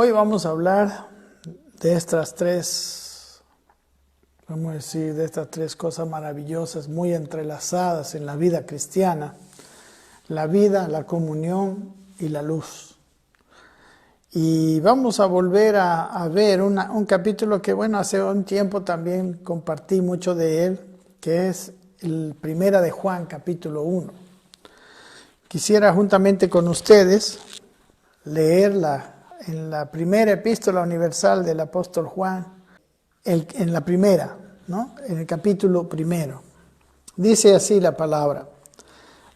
Hoy vamos a hablar de estas tres, de estas tres cosas maravillosas, muy entrelazadas en la vida cristiana: la vida, la comunión y la luz. Y vamos a volver a ver un capítulo que, hace un tiempo también compartí mucho de él, que es el Primera de Juan, capítulo 1. Quisiera juntamente con ustedes leerla en la primera epístola universal del apóstol Juan, en la primera, en el capítulo 1. Dice así la palabra: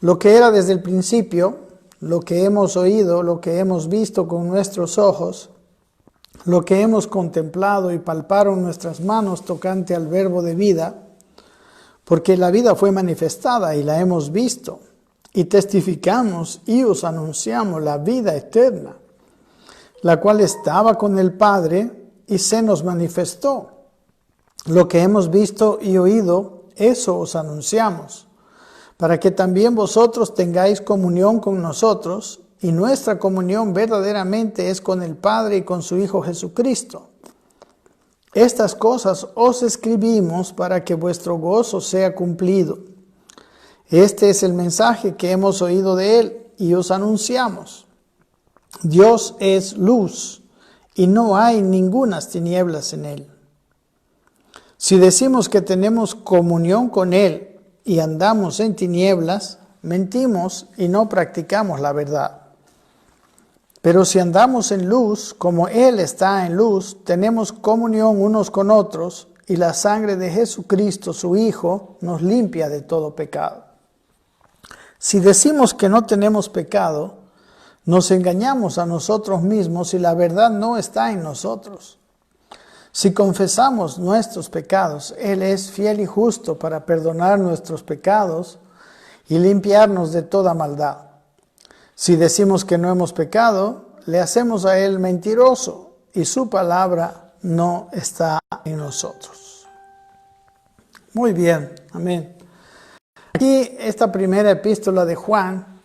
lo que era desde el principio, lo que hemos oído, lo que hemos visto con nuestros ojos, lo que hemos contemplado y palparon nuestras manos tocante al verbo de vida, porque la vida fue manifestada y la hemos visto, y testificamos y os anunciamos la vida eterna, la cual estaba con el Padre y se nos manifestó. Lo que hemos visto y oído, eso os anunciamos, para que también vosotros tengáis comunión con nosotros, y nuestra comunión verdaderamente es con el Padre y con su Hijo Jesucristo. Estas cosas os escribimos para que vuestro gozo sea cumplido. Este es el mensaje que hemos oído de Él y os anunciamos. Dios es luz y no hay ningunas tinieblas en Él. Si decimos que tenemos comunión con Él y andamos en tinieblas, mentimos y no practicamos la verdad. Pero si andamos en luz, como Él está en luz, tenemos comunión unos con otros, y la sangre de Jesucristo, su Hijo, nos limpia de todo pecado. Si decimos que no tenemos pecado, nos engañamos a nosotros mismos y la verdad no está en nosotros. Si confesamos nuestros pecados, Él es fiel y justo para perdonar nuestros pecados y limpiarnos de toda maldad. Si decimos que no hemos pecado, le hacemos a Él mentiroso y su palabra no está en nosotros. Muy bien, amén. Aquí esta primera epístola de Juan,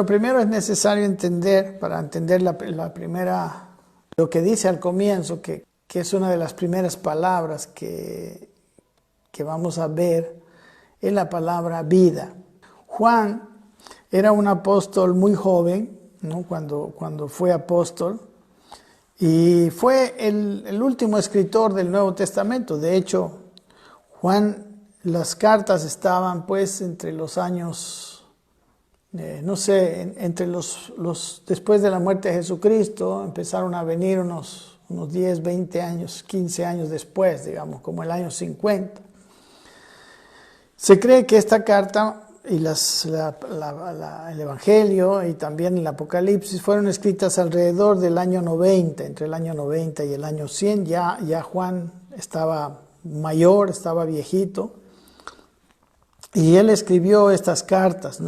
primero es necesario entender, para entender la primera, lo que dice al comienzo, que es una de las primeras palabras que vamos a ver, es la palabra vida. Juan era un apóstol muy joven, cuando fue apóstol, y fue el último escritor del Nuevo Testamento. De hecho, Juan, las cartas estaban entre los años, entre los después de la muerte de Jesucristo, empezaron a venir unos 10, 20 años, 15 años después, como el año 50. Se cree que esta carta y el Evangelio y también el Apocalipsis fueron escritas alrededor del año 90, entre el año 90 y el año 100. Ya Juan estaba mayor, estaba viejito, y él escribió estas cartas,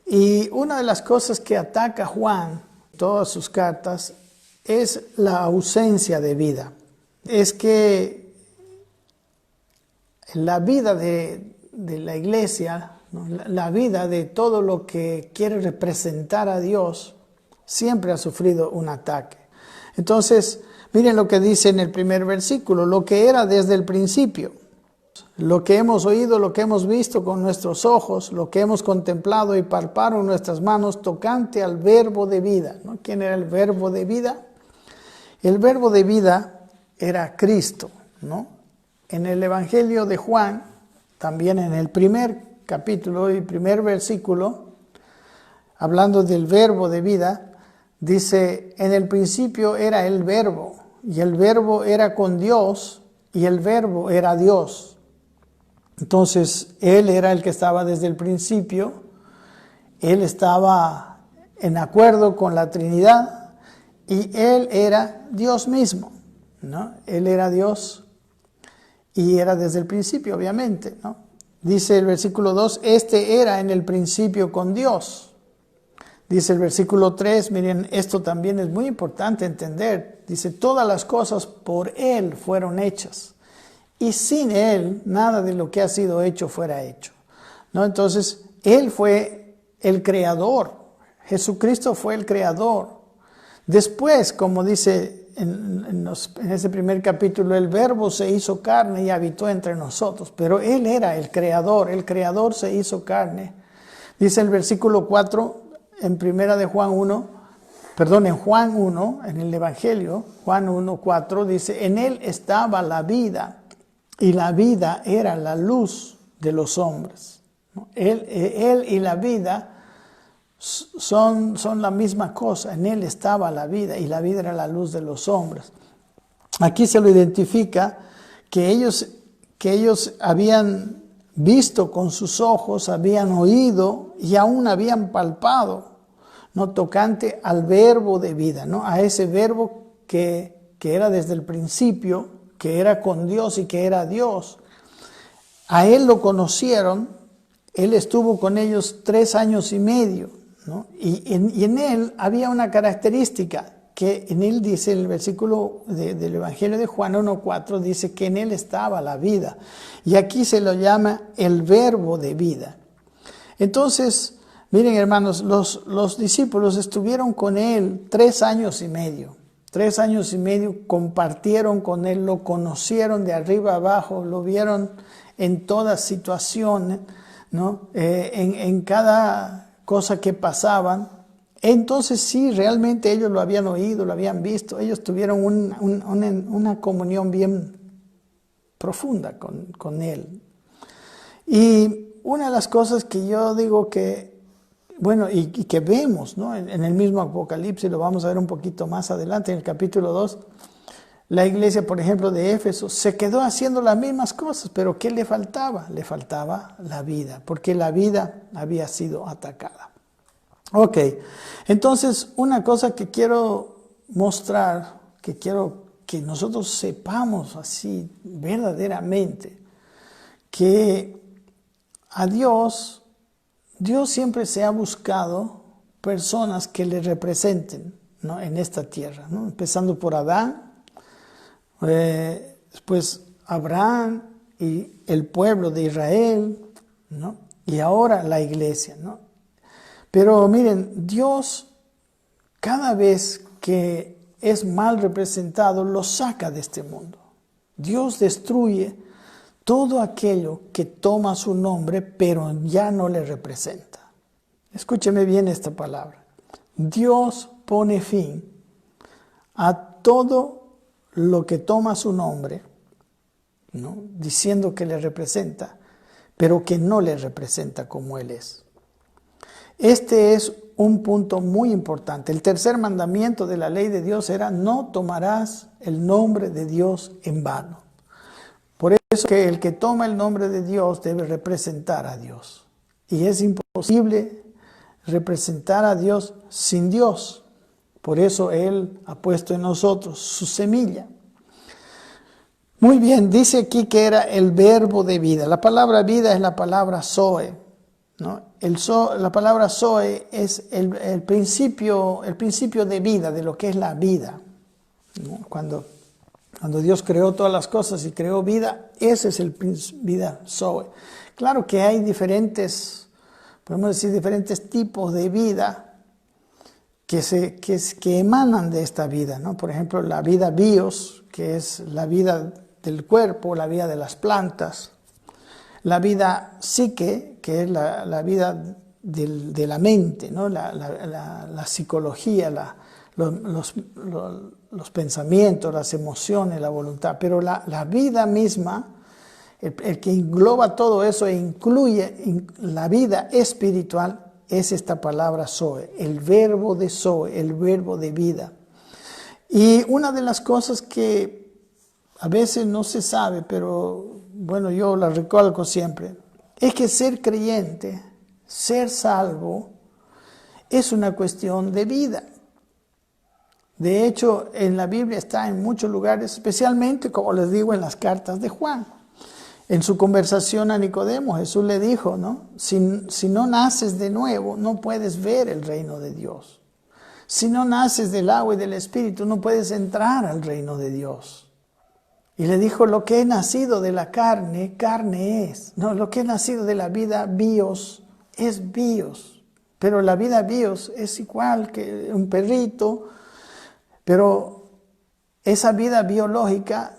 Y una de las cosas que ataca Juan, todas sus cartas, es la ausencia de vida. Es que la vida de la iglesia, la vida de todo lo que quiere representar a Dios, siempre ha sufrido un ataque. Entonces, miren lo que dice en el primer versículo: lo que era desde el principio, lo que hemos oído, lo que hemos visto con nuestros ojos, lo que hemos contemplado y palparon nuestras manos tocante al verbo de vida. ¿Quién era el verbo de vida? El verbo de vida era Cristo, En el Evangelio de Juan, también en el primer capítulo y primer versículo, hablando del verbo de vida, dice: en el principio era el verbo, y el verbo era con Dios, y el verbo era Dios. Entonces, Él era el que estaba desde el principio. Él estaba en acuerdo con la Trinidad, y Él era Dios mismo, Él era Dios, y era desde el principio, obviamente, Dice el versículo 2, este era en el principio con Dios. Dice el versículo 3, miren, esto también es muy importante entender. Dice, todas las cosas por Él fueron hechas, y sin Él nada de lo que ha sido hecho fuera hecho. Entonces, Él fue el creador. Jesucristo fue el creador Después, como dice en ese primer capítulo, el Verbo se hizo carne y habitó entre nosotros, pero Él era el Creador se hizo carne. Dice el versículo 4 en Juan 1, en el Evangelio, Juan 1, 4, dice, en Él estaba la vida, y la vida era la luz de los hombres. Él y la vida son la misma cosa. En Él estaba la vida, y la vida era la luz de los hombres. Aquí se lo identifica que ellos habían visto con sus ojos, habían oído y aún habían palpado, ¿no? Tocante al verbo de vida, ¿no? A ese verbo que era desde el principio, que era con Dios y que era Dios. A Él lo conocieron, Él estuvo con ellos 3 años y medio, ¿no? Y en Él había una característica, que en Él dice, el versículo del Evangelio de Juan 1:4, dice que en Él estaba la vida. Y aquí se lo llama el verbo de vida. Entonces, miren hermanos, los discípulos estuvieron con Él 3 años y medio. 3 años y medio compartieron con Él, lo conocieron de arriba abajo, lo vieron en toda situación, ¿no? En cada cosa que pasaban. Entonces sí, realmente ellos lo habían oído, lo habían visto, ellos tuvieron una comunión bien profunda con Él. Y una de las cosas que yo digo que, bueno, y que vemos, ¿no? En el mismo Apocalipsis, lo vamos a ver un poquito más adelante, en el capítulo 2, la iglesia, por ejemplo, de Éfeso, se quedó haciendo las mismas cosas, pero ¿qué le faltaba? Le faltaba la vida, porque la vida había sido atacada. Ok, entonces una cosa que quiero mostrar, que quiero que nosotros sepamos así verdaderamente, que a Dios siempre se ha buscado personas que le representen, ¿no? En esta tierra, ¿no? Empezando por Adán, después Abraham y el pueblo de Israel, ¿no? Y ahora la iglesia, ¿no? Pero miren, Dios cada vez que es mal representado lo saca de este mundo. Dios destruye todo aquello que toma su nombre pero ya no le representa. Escúcheme bien esta palabra. Dios pone fin a todo lo que toma su nombre, ¿no? Diciendo que le representa, pero que no le representa como Él es. Este es un punto muy importante. El tercer mandamiento de la ley de Dios era: no tomarás el nombre de Dios en vano. Por eso que el que toma el nombre de Dios debe representar a Dios. Y es imposible representar a Dios sin Dios. Por eso Él ha puesto en nosotros su semilla. Muy bien, dice aquí que era el verbo de vida. La palabra vida es la palabra zoe, ¿no? La palabra zoe es el principio de vida, de lo que es la vida, ¿no? Cuando Dios creó todas las cosas y creó vida, ese es el vida zoe. Claro que hay podemos decir, diferentes tipos de vida que emanan de esta vida, ¿no? Por ejemplo, la vida bios, que es la vida del cuerpo, la vida de las plantas. La vida psique, que es la vida de la mente, ¿no? La psicología, los pensamientos, las emociones, la voluntad. Pero la vida misma, el que engloba todo eso e incluye la vida espiritual, es esta palabra zoe, el verbo de zoe, el verbo de vida. Y una de las cosas que a veces no se sabe, pero bueno, yo la recalco siempre, es que ser creyente, ser salvo, es una cuestión de vida. De hecho, en la Biblia está en muchos lugares, especialmente, como les digo, en las cartas de Juan. En su conversación a Nicodemo, Jesús le dijo, ¿no? Si no naces de nuevo, no puedes ver el reino de Dios. Si no naces del agua y del Espíritu, no puedes entrar al reino de Dios. Y le dijo: lo que he nacido de la carne, carne es. No, lo que he nacido de la vida bios, es bios. Pero la vida bios es igual que un perrito, Pero esa vida biológica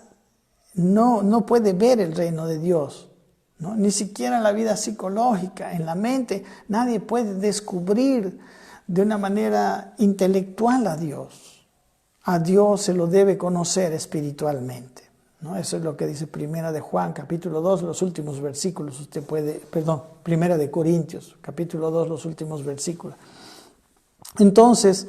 no puede ver el reino de Dios, ¿no? Ni siquiera la vida psicológica, en la mente. Nadie puede descubrir de una manera intelectual a Dios. A Dios se lo debe conocer espiritualmente, ¿no? Eso es lo que dice Primera de Juan, capítulo 2, los últimos versículos. Primera de Corintios, capítulo 2, los últimos versículos. Entonces,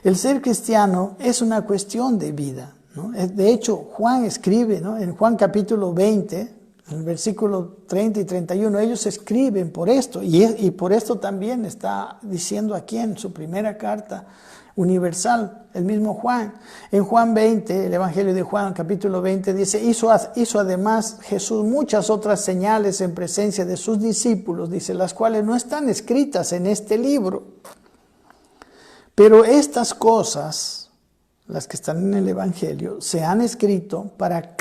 el ser cristiano es una cuestión de vida, ¿no? De hecho, Juan escribe, ¿no? En Juan capítulo 20, en el versículo 30 y 31, ellos escriben por esto, y por esto también está diciendo aquí en su primera carta universal, el mismo Juan. En Juan 20, el Evangelio de Juan, capítulo 20, dice, hizo además Jesús muchas otras señales en presencia de sus discípulos, dice, las cuales no están escritas en este libro. Pero estas cosas, las que están en el Evangelio, se han escrito para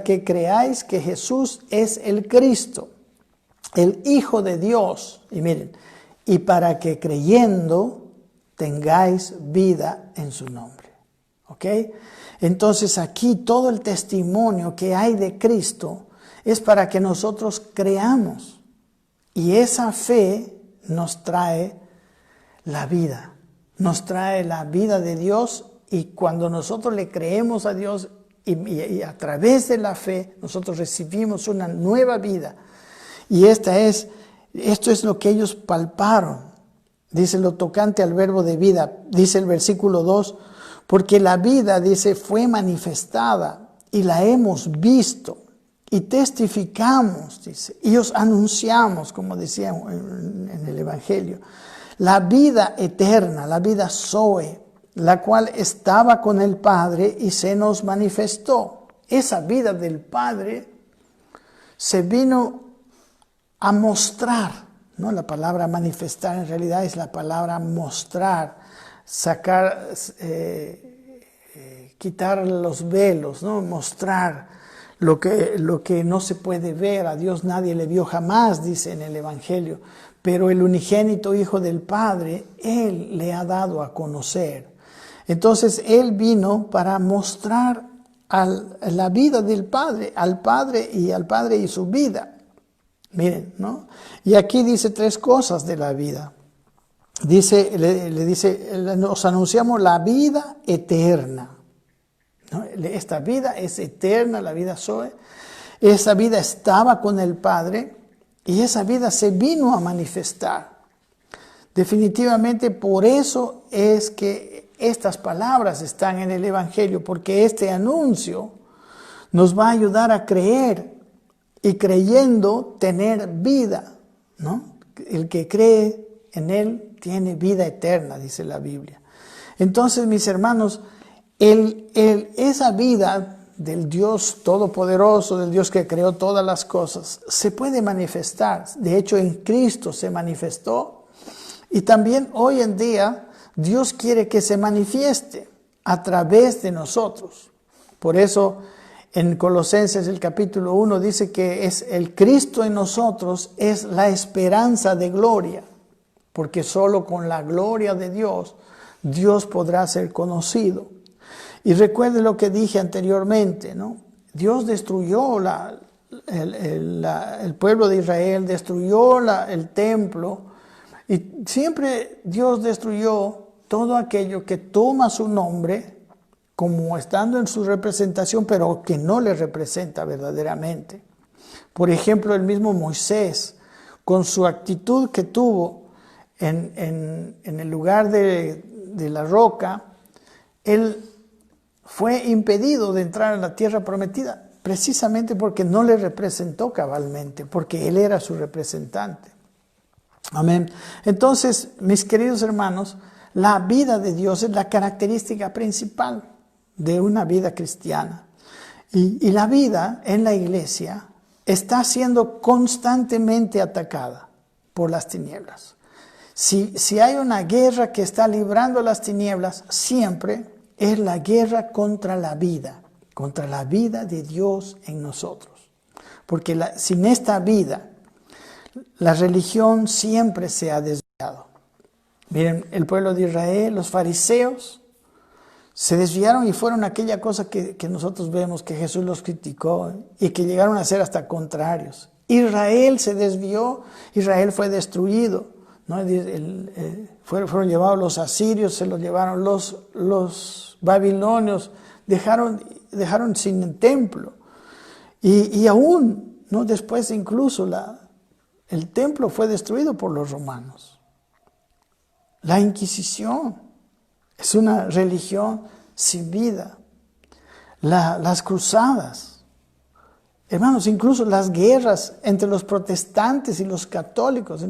que creáis que Jesús es el Cristo, el Hijo de Dios. Y miren, y para que creyendo tengáis vida en su nombre. ¿Ok? Entonces aquí todo el testimonio que hay de Cristo es para que nosotros creamos. Y esa fe nos trae la vida. Nos trae la vida de Dios, y cuando nosotros le creemos a Dios y a través de la fe nosotros recibimos una nueva vida. Y esto es lo que ellos palparon. Dice lo tocante al verbo de vida, dice el versículo 2, porque la vida, dice, fue manifestada y la hemos visto y testificamos, dice, y os anunciamos, como decía en el Evangelio, la vida eterna, la vida Zoe, la cual estaba con el Padre y se nos manifestó. Esa vida del Padre se vino a mostrar, ¿no? La palabra manifestar en realidad es la palabra mostrar, sacar, quitar los velos, ¿no? Mostrar lo que no se puede ver. A Dios nadie le vio jamás, dice en el Evangelio. Pero el unigénito Hijo del Padre, Él le ha dado a conocer. Entonces, Él vino para mostrar la vida del Padre, al Padre y su vida. Miren, ¿no? Y aquí dice tres cosas de la vida. Le dice, nos anunciamos la vida eterna, ¿no? Esta vida es eterna, la vida Zoe. Esa vida estaba con el Padre. Y esa vida se vino a manifestar. Definitivamente por eso es que estas palabras están en el Evangelio, porque este anuncio nos va a ayudar a creer y creyendo tener vida, ¿no? El que cree en Él tiene vida eterna, dice la Biblia. Entonces, mis hermanos, esa vida del Dios todopoderoso, del Dios que creó todas las cosas, se puede manifestar. De hecho, en Cristo se manifestó, y también hoy en día Dios quiere que se manifieste a través de nosotros. Por eso en Colosenses el capítulo 1 dice que es el Cristo en nosotros es la esperanza de gloria, porque solo con la gloria de Dios podrá ser conocido. Y recuerde lo que dije anteriormente, ¿no? Dios destruyó el pueblo de Israel, destruyó el templo, y siempre Dios destruyó todo aquello que toma su nombre como estando en su representación, pero que no le representa verdaderamente. Por ejemplo, el mismo Moisés, con su actitud que tuvo en el lugar de la roca, él fue impedido de entrar a la tierra prometida, precisamente porque no le representó cabalmente, porque él era su representante. Amén. Entonces, mis queridos hermanos, la vida de Dios es la característica principal de una vida cristiana. Y la vida en la iglesia está siendo constantemente atacada por las tinieblas. Si hay una guerra que está librando las tinieblas, siempre es la guerra contra la vida de Dios en nosotros. Porque sin esta vida, la religión siempre se ha desviado. Miren, el pueblo de Israel, los fariseos, se desviaron y fueron aquella cosa que nosotros vemos que Jesús los criticó y que llegaron a ser hasta contrarios. Israel se desvió, Israel fue destruido, ¿no? Fueron llevados los asirios, se los llevaron los babilonios, dejaron sin templo. Y aún, ¿no? Después incluso el templo fue destruido por los romanos. La Inquisición es una religión sin vida. Las cruzadas, hermanos, incluso las guerras entre los protestantes y los católicos,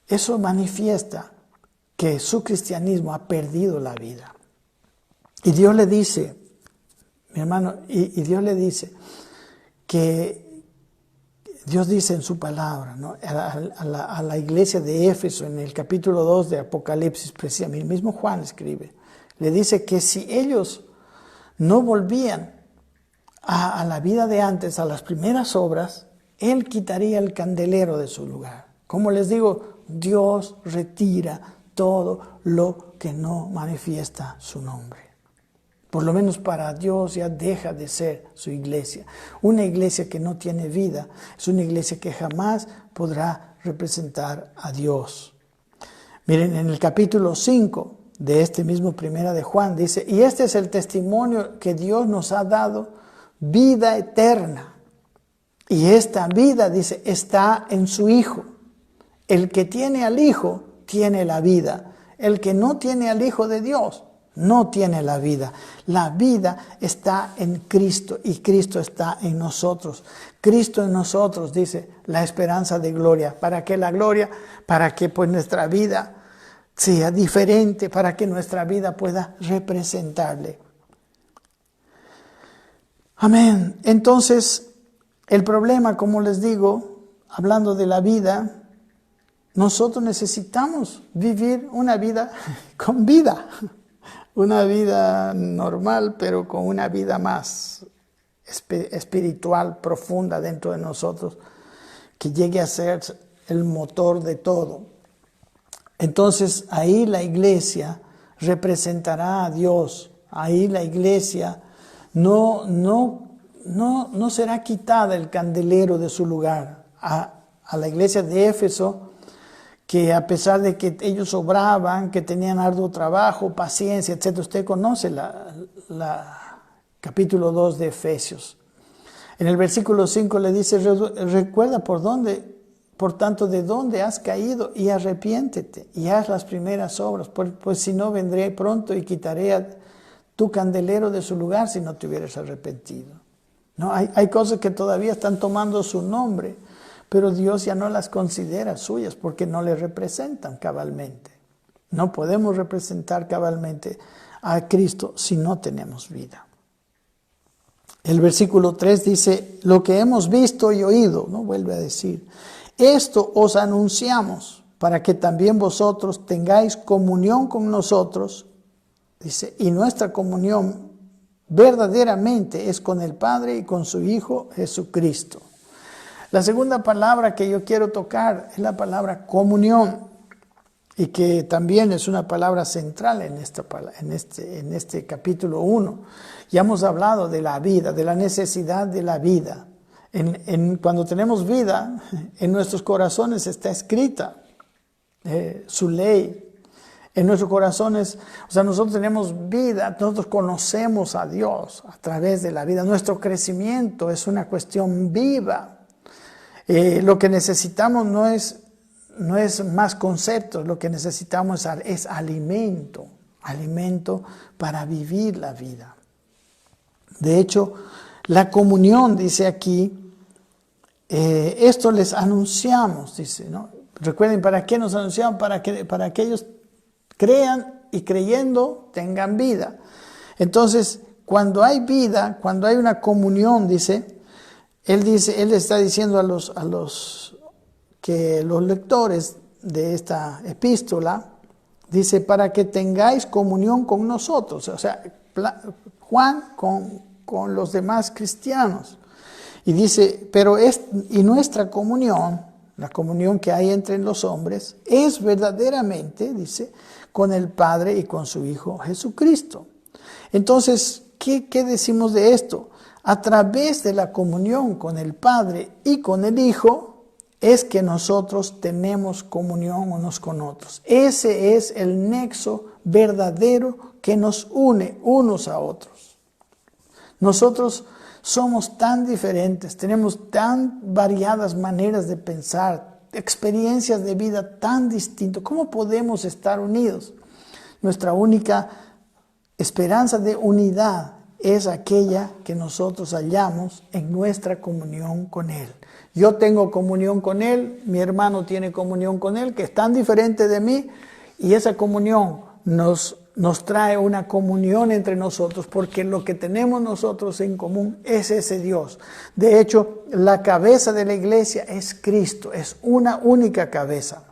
eso manifiesta que su cristianismo ha perdido la vida. Y Dios le dice, mi hermano, y Dios le dice que Dios dice en su palabra, ¿no? a la iglesia de Éfeso, en el capítulo 2 de Apocalipsis, precisamente, el mismo Juan escribe, le dice que si ellos no volvían a la vida de antes, a las primeras obras, Él quitaría el candelero de su lugar. Como les digo, Dios retira todo lo que no manifiesta su nombre. Por lo menos para Dios ya deja de ser su iglesia. Una iglesia que no tiene vida es una iglesia que jamás podrá representar a Dios. Miren, en el capítulo 5 de este mismo Primera de Juan dice, y este es el testimonio que Dios nos ha dado, vida eterna. Y esta vida, dice, está en su Hijo. El que tiene al Hijo tiene la vida. El que no tiene al Hijo de Dios no tiene la vida. La vida está en Cristo y Cristo está en nosotros. Cristo en nosotros, dice, la esperanza de gloria. ¿Para qué la gloria? Para que pues nuestra vida sea diferente, para que nuestra vida pueda representarle. Amén. Entonces, el problema, como les digo, hablando de la vida, nosotros necesitamos vivir una vida con vida. Una vida normal, pero con una vida más espiritual, profunda dentro de nosotros, que llegue a ser el motor de todo. Entonces, ahí la iglesia representará a Dios. Ahí la iglesia no será quitada el candelero de su lugar. A la iglesia de Éfeso, que a pesar de que ellos obraban, que tenían arduo trabajo, paciencia, etc. Usted conoce la capítulo 2 de Efesios. En el versículo 5 le dice, recuerda por tanto, de dónde has caído y arrepiéntete y haz las primeras obras, pues si no vendré pronto y quitaré tu candelero de su lugar si no te hubieras arrepentido. ¿No? Hay cosas que todavía están tomando su nombre, pero Dios ya no las considera suyas porque no le representan cabalmente. No podemos representar cabalmente a Cristo si no tenemos vida. El versículo 3 dice, lo que hemos visto y oído, ¿no? Vuelve a decir, esto os anunciamos para que también vosotros tengáis comunión con nosotros, dice, y nuestra comunión verdaderamente es con el Padre y con su Hijo Jesucristo. La segunda palabra que yo quiero tocar es la palabra comunión, y que también es una palabra central en este capítulo 1. Ya hemos hablado de la vida, de la necesidad de la vida. Cuando tenemos vida, en nuestros corazones está escrita su ley. En nuestros corazones, o sea, nosotros tenemos vida, nosotros conocemos a Dios a través de la vida. Nuestro crecimiento es una cuestión viva. Lo que necesitamos no es más conceptos, lo que necesitamos es alimento para vivir la vida. De hecho, la comunión, dice aquí, esto les anunciamos, dice, ¿no? Recuerden, ¿para qué nos anunciamos? Para que ellos crean y creyendo tengan vida. Entonces, cuando hay vida, cuando hay una comunión, dice, él está diciendo a los lectores de esta epístola, dice, para que tengáis comunión con nosotros, o sea, Juan con los demás cristianos. Y dice, y nuestra comunión, la comunión que hay entre los hombres, es verdaderamente, dice, con el Padre y con su Hijo Jesucristo. Entonces, ¿qué decimos de esto? A través de la comunión con el Padre y con el Hijo es que nosotros tenemos comunión unos con otros. Ese es el nexo verdadero que nos une unos a otros. Nosotros somos tan diferentes, tenemos tan variadas maneras de pensar, experiencias de vida tan distintas. ¿Cómo podemos estar unidos? Nuestra única esperanza de unidad es aquella que nosotros hallamos en nuestra comunión con Él. Yo tengo comunión con Él, mi hermano tiene comunión con Él, que es tan diferente de mí, y esa comunión nos trae una comunión entre nosotros, porque lo que tenemos nosotros en común es ese Dios. De hecho, la cabeza de la iglesia es Cristo, es una única cabeza.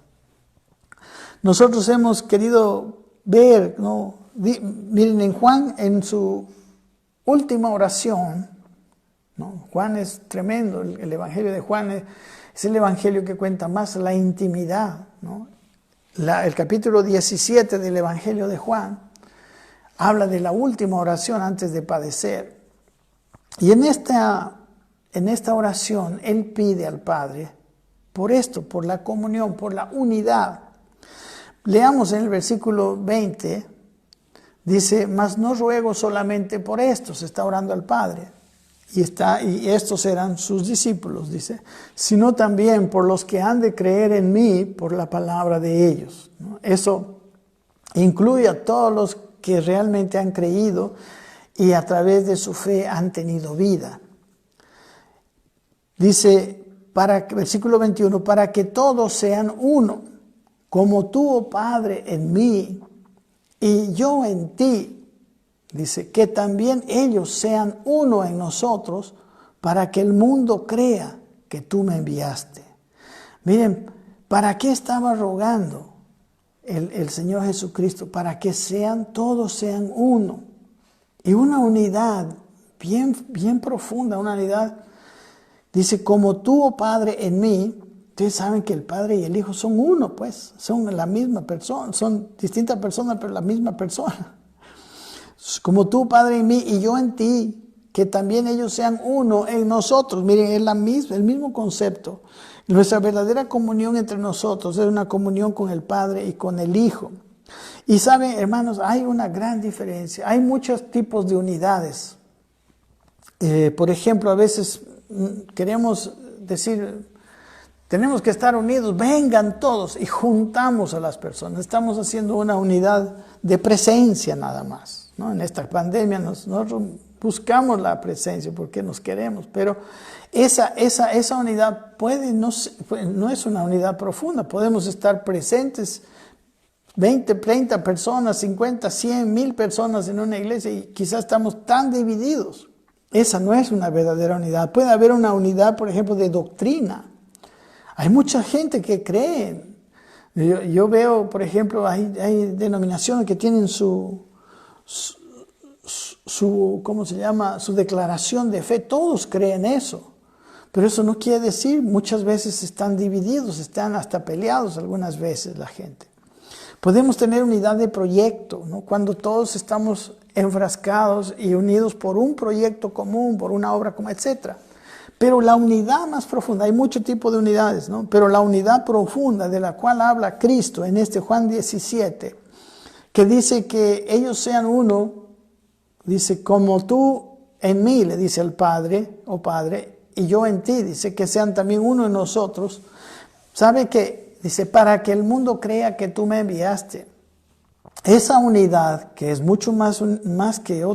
Nosotros hemos querido ver, ¿no? Miren, en Juan, en su última oración, ¿no? Juan es tremendo, el Evangelio de Juan es el Evangelio que cuenta más la intimidad, ¿no? El capítulo 17 del Evangelio de Juan habla de la última oración antes de padecer. Y en esta oración Él pide al Padre por esto, por la comunión, por la unidad. Leamos en el versículo 20, dice, mas no ruego solamente por esto, se está orando al Padre. Y estos eran sus discípulos, dice, sino también por los que han de creer en mí por la palabra de ellos, ¿no? Eso incluye a todos los que realmente han creído y a través de su fe han tenido vida. Dice, versículo 21, para que todos sean uno, como tú, oh Padre, en mí y yo en ti. Dice, que también ellos sean uno en nosotros para que el mundo crea que tú me enviaste. Miren, ¿para qué estaba rogando el Señor Jesucristo? Para que todos sean uno. Y una unidad bien profunda, una unidad. Dice, como tú, oh Padre, en mí. Ustedes saben que el Padre y el Hijo son uno, pues. Son la misma persona. Son distintas personas, pero la misma persona. Como tú, Padre, en mí y yo en ti, que también ellos sean uno en nosotros. Miren, es el mismo concepto. Nuestra verdadera comunión entre nosotros es una comunión con el Padre y con el Hijo. Y saben, hermanos, hay una gran diferencia. Hay muchos tipos de unidades. Por ejemplo, a veces queremos decir, tenemos que estar unidos, vengan todos, y juntamos a las personas. Estamos haciendo una unidad de presencia nada más, ¿no? En esta pandemia nosotros buscamos la presencia porque nos queremos, pero esa unidad no es una unidad profunda. Podemos estar presentes 20, 30 personas, 50, 100, 1000 personas en una iglesia y quizás estamos tan divididos. Esa no es una verdadera unidad. Puede haber una unidad, por ejemplo, de doctrina. Hay mucha gente que cree. Yo veo, por ejemplo, hay denominaciones que tienen su ¿cómo se llama? Su declaración de fe. Todos creen eso. Pero eso no quiere decir, muchas veces están divididos, están hasta peleados algunas veces la gente. Podemos tener unidad de proyecto, ¿no? Cuando todos estamos enfrascados y unidos por un proyecto común, por una obra común, etc. Pero la unidad más profunda, hay muchos tipos de unidades, ¿no? Pero la unidad profunda de la cual habla Cristo en este Juan 17, que dice que ellos sean uno, dice, como tú en mí, le dice el Padre, oh Padre, y yo en ti, dice, que sean también uno en nosotros. ¿Sabe qué? Dice, para que el mundo crea que tú me enviaste. Esa unidad, que es mucho más que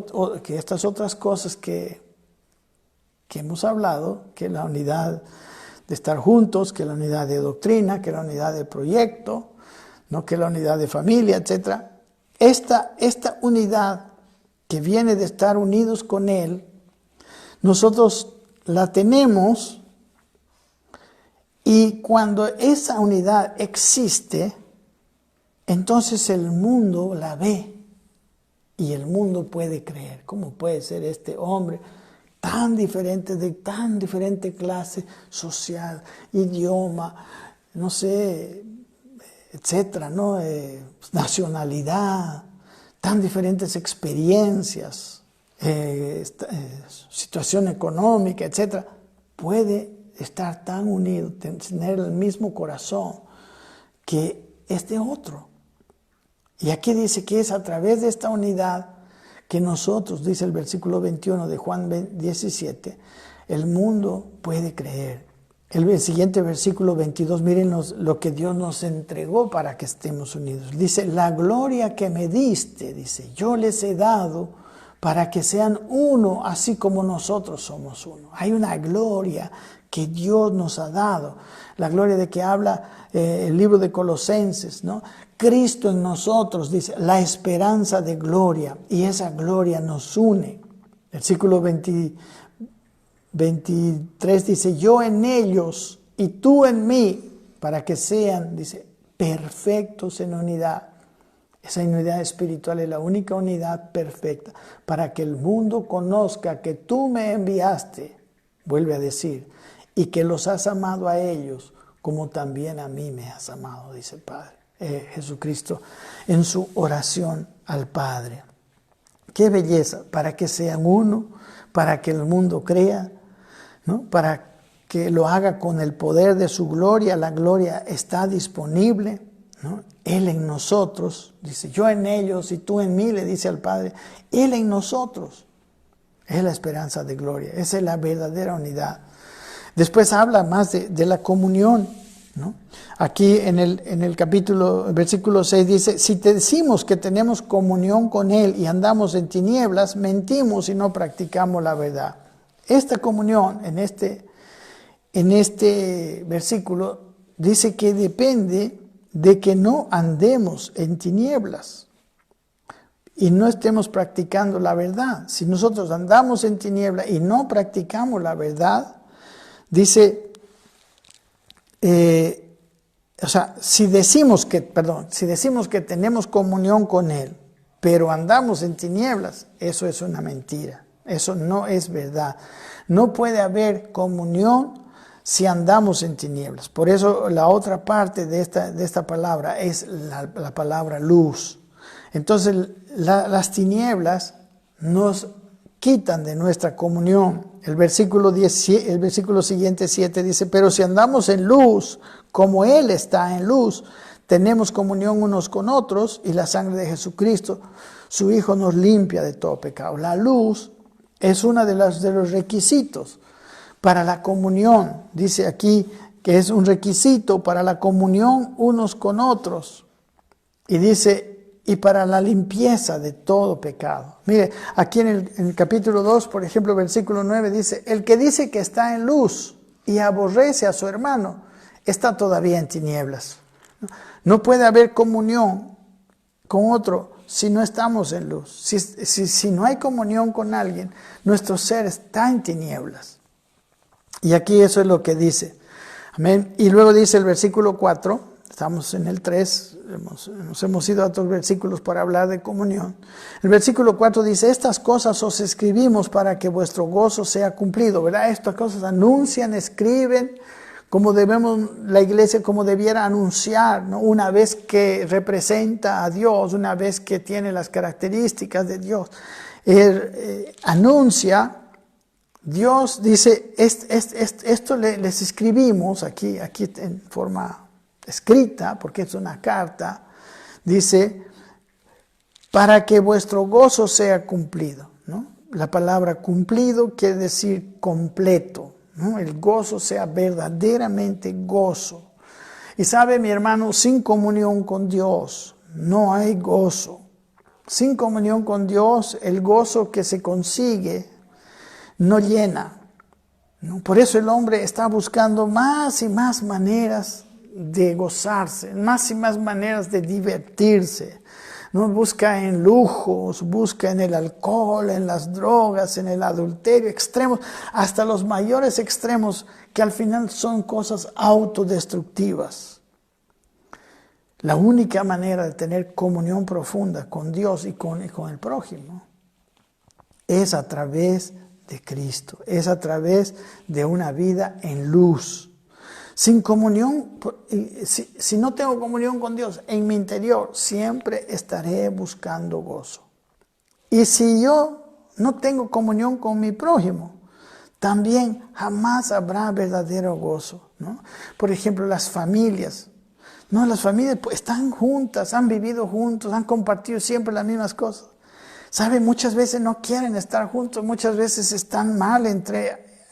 estas otras cosas que hemos hablado, que la unidad de estar juntos, que la unidad de doctrina, que la unidad de proyecto, no que la unidad de familia, etc. Esta unidad que viene de estar unidos con Él, nosotros la tenemos, y cuando esa unidad existe, entonces el mundo la ve y el mundo puede creer. ¿Cómo puede ser este hombre tan diferente, de tan diferente clase social, idioma, no sé, etcétera, ¿no? Nacionalidad, tan diferentes experiencias, situación económica, etcétera, puede estar tan unido, tener el mismo corazón que este otro. Y aquí dice que es a través de esta unidad que nosotros, dice el versículo 21 de Juan 17, el mundo puede creer. El siguiente versículo 22, miren lo que Dios nos entregó para que estemos unidos. Dice, la gloria que me diste, dice, yo les he dado para que sean uno, así como nosotros somos uno. Hay una gloria que Dios nos ha dado. La gloria de que habla el libro de Colosenses, ¿no? Cristo en nosotros, dice, la esperanza de gloria. Y esa gloria nos une. Versículo 23 dice, yo en ellos y tú en mí, para que sean, dice, perfectos en unidad. Esa unidad espiritual es la única unidad perfecta, para que el mundo conozca que tú me enviaste, vuelve a decir, y que los has amado a ellos como también a mí me has amado, dice el Padre. Jesucristo en su oración al Padre. Qué belleza, para que sean uno, para que el mundo crea, ¿no? Para que lo haga con el poder de su gloria. La gloria está disponible, ¿no? Él en nosotros, dice, yo en ellos y tú en mí, le dice al Padre, Él en nosotros. Es la esperanza de gloria, esa es la verdadera unidad. Después habla más de la comunión, ¿no? Aquí en el versículo 6 dice, si te decimos que tenemos comunión con Él y andamos en tinieblas, mentimos y no practicamos la verdad. Esta comunión en este versículo dice que depende de que no andemos en tinieblas y no estemos practicando la verdad. Si nosotros andamos en tinieblas y no practicamos la verdad, dice, si decimos que tenemos comunión con Él, pero andamos en tinieblas, eso es una mentira. Eso no es verdad. No puede haber comunión si andamos en tinieblas. Por eso la otra parte de esta palabra es la palabra luz. Entonces las tinieblas nos quitan de nuestra comunión. El versículo siguiente 7 dice, pero si andamos en luz, como Él está en luz, tenemos comunión unos con otros y la sangre de Jesucristo, su Hijo, nos limpia de todo pecado. La luz es uno de los requisitos para la comunión. Dice aquí que es un requisito para la comunión unos con otros. Y dice, y para la limpieza de todo pecado. Mire, aquí en el capítulo 2, por ejemplo, versículo 9 dice, el que dice que está en luz y aborrece a su hermano, está todavía en tinieblas. No puede haber comunión con otro si no estamos en luz. Si no hay comunión con alguien, nuestro ser está en tinieblas. Y aquí eso es lo que dice. Amén. Y luego dice el versículo 4, estamos en el 3, nos hemos ido a otros versículos para hablar de comunión. El versículo 4 dice, estas cosas os escribimos para que vuestro gozo sea cumplido, ¿verdad? Estas cosas anuncian, escriben, como la iglesia como debiera anunciar, ¿no? Una vez que representa a Dios, una vez que tiene las características de Dios, anuncia. Dios dice, esto les escribimos aquí en forma escrita, porque es una carta, dice, para que vuestro gozo sea cumplido, ¿no? La palabra cumplido quiere decir completo, ¿no? El gozo sea verdaderamente gozo. Y sabe, mi hermano, sin comunión con Dios no hay gozo. Sin comunión con Dios, el gozo que se consigue no llena, ¿no? Por eso el hombre está buscando más y más maneras de gozarse, más y más maneras de divertirse, ¿no? Busca en lujos, busca en el alcohol, en las drogas, en el adulterio, extremos, hasta los mayores extremos que al final son cosas autodestructivas. La única manera de tener comunión profunda con Dios y con el prójimo es a través de Cristo, es a través de una vida en luz. Sin comunión, si no tengo comunión con Dios en mi interior, siempre estaré buscando gozo. Y si yo no tengo comunión con mi prójimo, también jamás habrá verdadero gozo, ¿no? Por ejemplo, las familias. No, las familias pues, están juntas, han vivido juntos, han compartido siempre las mismas cosas. ¿Sabe? Muchas veces no quieren estar juntos, muchas veces están mal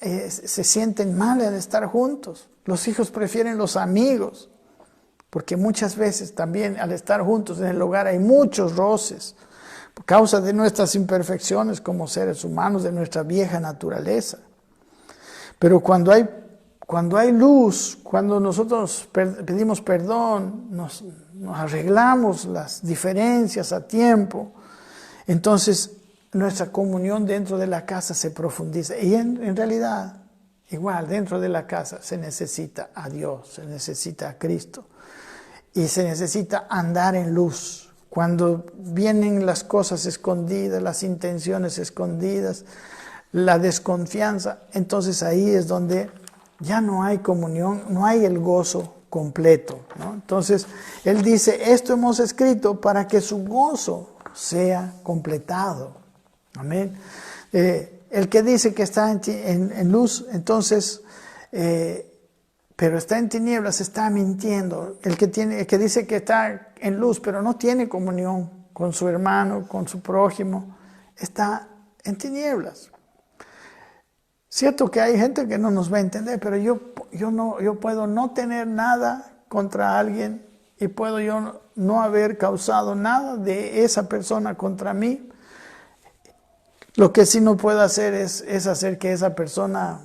se sienten mal al estar juntos. Los hijos prefieren los amigos, porque muchas veces también al estar juntos en el hogar hay muchos roces, por causa de nuestras imperfecciones como seres humanos, de nuestra vieja naturaleza. Pero cuando hay luz, cuando nosotros pedimos perdón, nos arreglamos las diferencias a tiempo, entonces nuestra comunión dentro de la casa se profundiza. Y en realidad, igual, dentro de la casa se necesita a Dios, se necesita a Cristo. Y se necesita andar en luz. Cuando vienen las cosas escondidas, las intenciones escondidas, la desconfianza, entonces ahí es donde ya no hay comunión, no hay el gozo completo, ¿no? Entonces, él dice, esto hemos escrito para que su gozo sea completado. Amén. El que dice que está en luz, entonces, pero está en tinieblas, está mintiendo. El que dice que está en luz, pero no tiene comunión con su hermano, con su prójimo, está en tinieblas. Cierto que hay gente que no nos va a entender, pero yo puedo no tener nada contra alguien y puedo yo no haber causado nada de esa persona contra mí. Lo que sí no puedo hacer es hacer que esa persona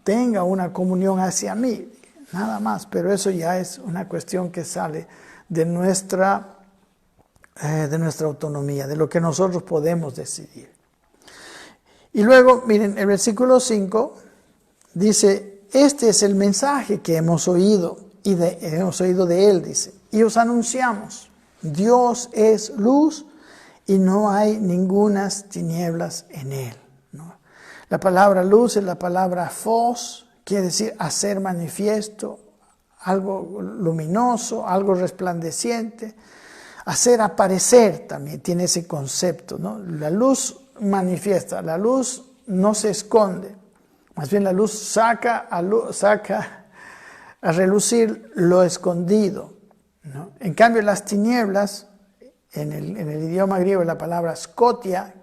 tenga una comunión hacia mí, nada más, pero eso ya es una cuestión que sale de nuestra autonomía, de lo que nosotros podemos decidir. Y luego, miren, el versículo 5 dice, este es el mensaje que hemos oído de él, dice, y os anunciamos, Dios es luz y no hay ningunas tinieblas en él, ¿no? La palabra luz es la palabra phos, quiere decir hacer manifiesto, algo luminoso, algo resplandeciente. Hacer aparecer también tiene ese concepto, ¿no? La luz manifiesta, la luz no se esconde, más bien la luz saca a relucir lo escondido, ¿no? En cambio las tinieblas, en el idioma griego la palabra skotia,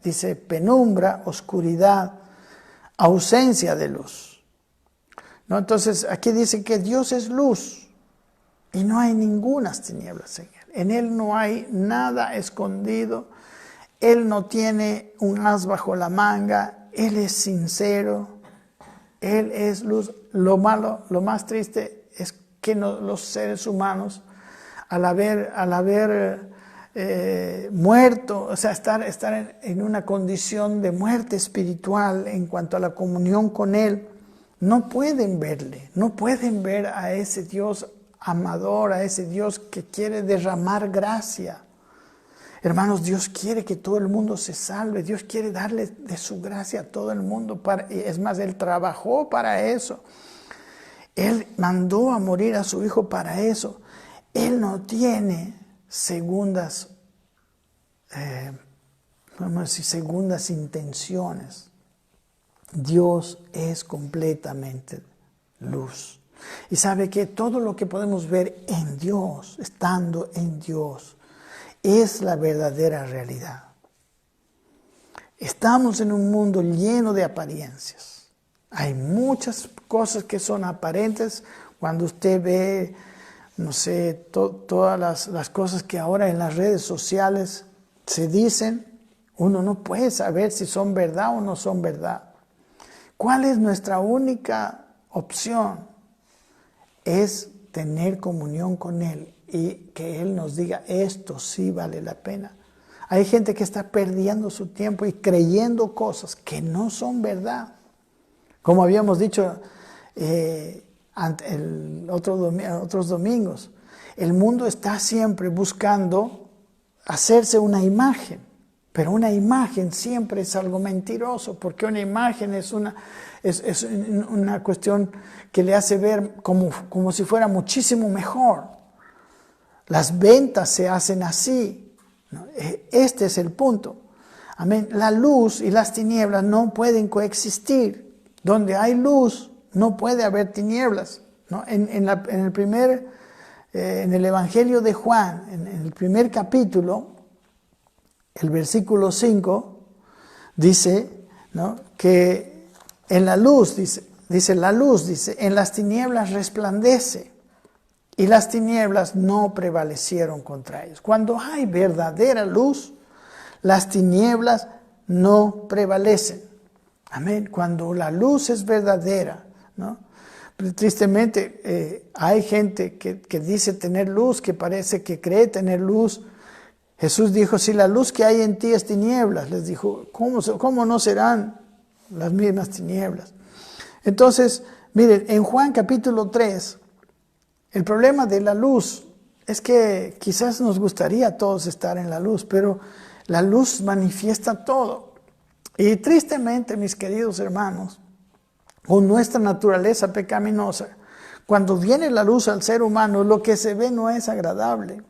dice penumbra, oscuridad, ausencia de luz, ¿no? Entonces aquí dice que Dios es luz y no hay ningunas tinieblas en él. En él no hay nada escondido. Él no tiene un as bajo la manga. Él es sincero. Él es luz. Lo malo, lo más triste es que los seres humanos, al haber muerto, o sea, estar en una condición de muerte espiritual en cuanto a la comunión con Él, no pueden verle, no pueden ver a ese Dios amador, a ese Dios que quiere derramar gracia. Hermanos, Dios quiere que todo el mundo se salve, Dios quiere darle de su gracia a todo el mundo. Es más, Él trabajó para eso. Él mandó a morir a su Hijo para eso. Él no tiene segundas intenciones. Dios es completamente luz. Y sabe que todo lo que podemos ver en Dios, estando en Dios, es la verdadera realidad. Estamos en un mundo lleno de apariencias. Hay muchas cosas que son aparentes. Cuando usted ve, no sé, todas las cosas que ahora en las redes sociales se dicen, uno no puede saber si son verdad o no son verdad. ¿Cuál es nuestra única opción? Es tener comunión con Él y que Él nos diga, esto sí vale la pena. Hay gente que está perdiendo su tiempo y creyendo cosas que no son verdad. Como habíamos dicho otros domingos, el mundo está siempre buscando hacerse una imagen. Pero una imagen siempre es algo mentiroso, porque una imagen es una cuestión que le hace ver como si fuera muchísimo mejor. Las ventas se hacen así, ¿no? Este es el punto. Amén. La luz y las tinieblas no pueden coexistir. Donde hay luz, no puede haber tinieblas, ¿no? En el Evangelio de Juan, en el primer capítulo, el versículo 5, dice, ¿no?, que en la luz, dice, en las tinieblas resplandece, y las tinieblas no prevalecieron contra ellos. Cuando hay verdadera luz, las tinieblas no prevalecen. Amén. Cuando la luz es verdadera, ¿no? Pero tristemente hay gente que dice tener luz, que parece que cree tener luz. Jesús dijo, si la luz que hay en ti es tinieblas, les dijo, ¿cómo no serán las mismas tinieblas? Entonces, miren, en Juan capítulo 3, el problema de la luz es que quizás nos gustaría a todos estar en la luz, pero la luz manifiesta todo. Y tristemente, mis queridos hermanos, con nuestra naturaleza pecaminosa, cuando viene la luz al ser humano, lo que se ve no es agradable.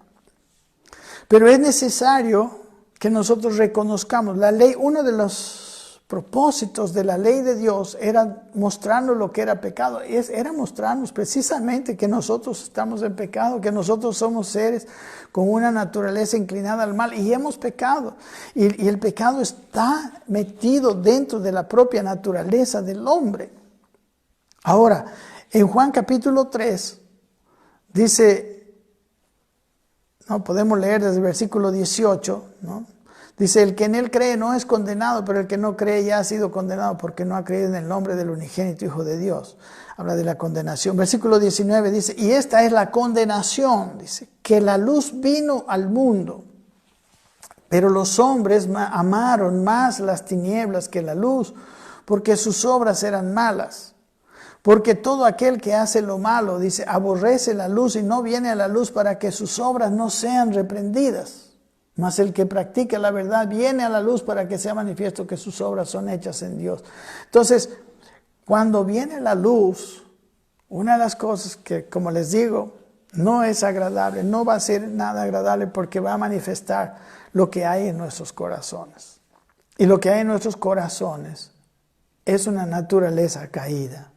Pero es necesario que nosotros reconozcamos la ley. Uno de los propósitos de la ley de Dios era mostrarnos lo que era pecado. Era mostrarnos precisamente que nosotros estamos en pecado, que nosotros somos seres con una naturaleza inclinada al mal y hemos pecado. Y el pecado está metido dentro de la propia naturaleza del hombre. Ahora, en Juan capítulo 3, dice... No, podemos leer desde el versículo 18, ¿no? Dice, el que en él cree no es condenado, pero el que no cree ya ha sido condenado porque no ha creído en el nombre del unigénito Hijo de Dios. Habla de la condenación. Versículo 19 dice, y esta es la condenación, dice, que la luz vino al mundo, pero los hombres amaron más las tinieblas que la luz, porque sus obras eran malas. Porque todo aquel que hace lo malo, dice, aborrece la luz y no viene a la luz para que sus obras no sean reprendidas. Mas el que practica la verdad viene a la luz para que sea manifiesto que sus obras son hechas en Dios. Entonces, cuando viene la luz, una de las cosas que, como les digo, no es agradable, no va a ser nada agradable porque va a manifestar lo que hay en nuestros corazones. Y lo que hay en nuestros corazones es una naturaleza caída.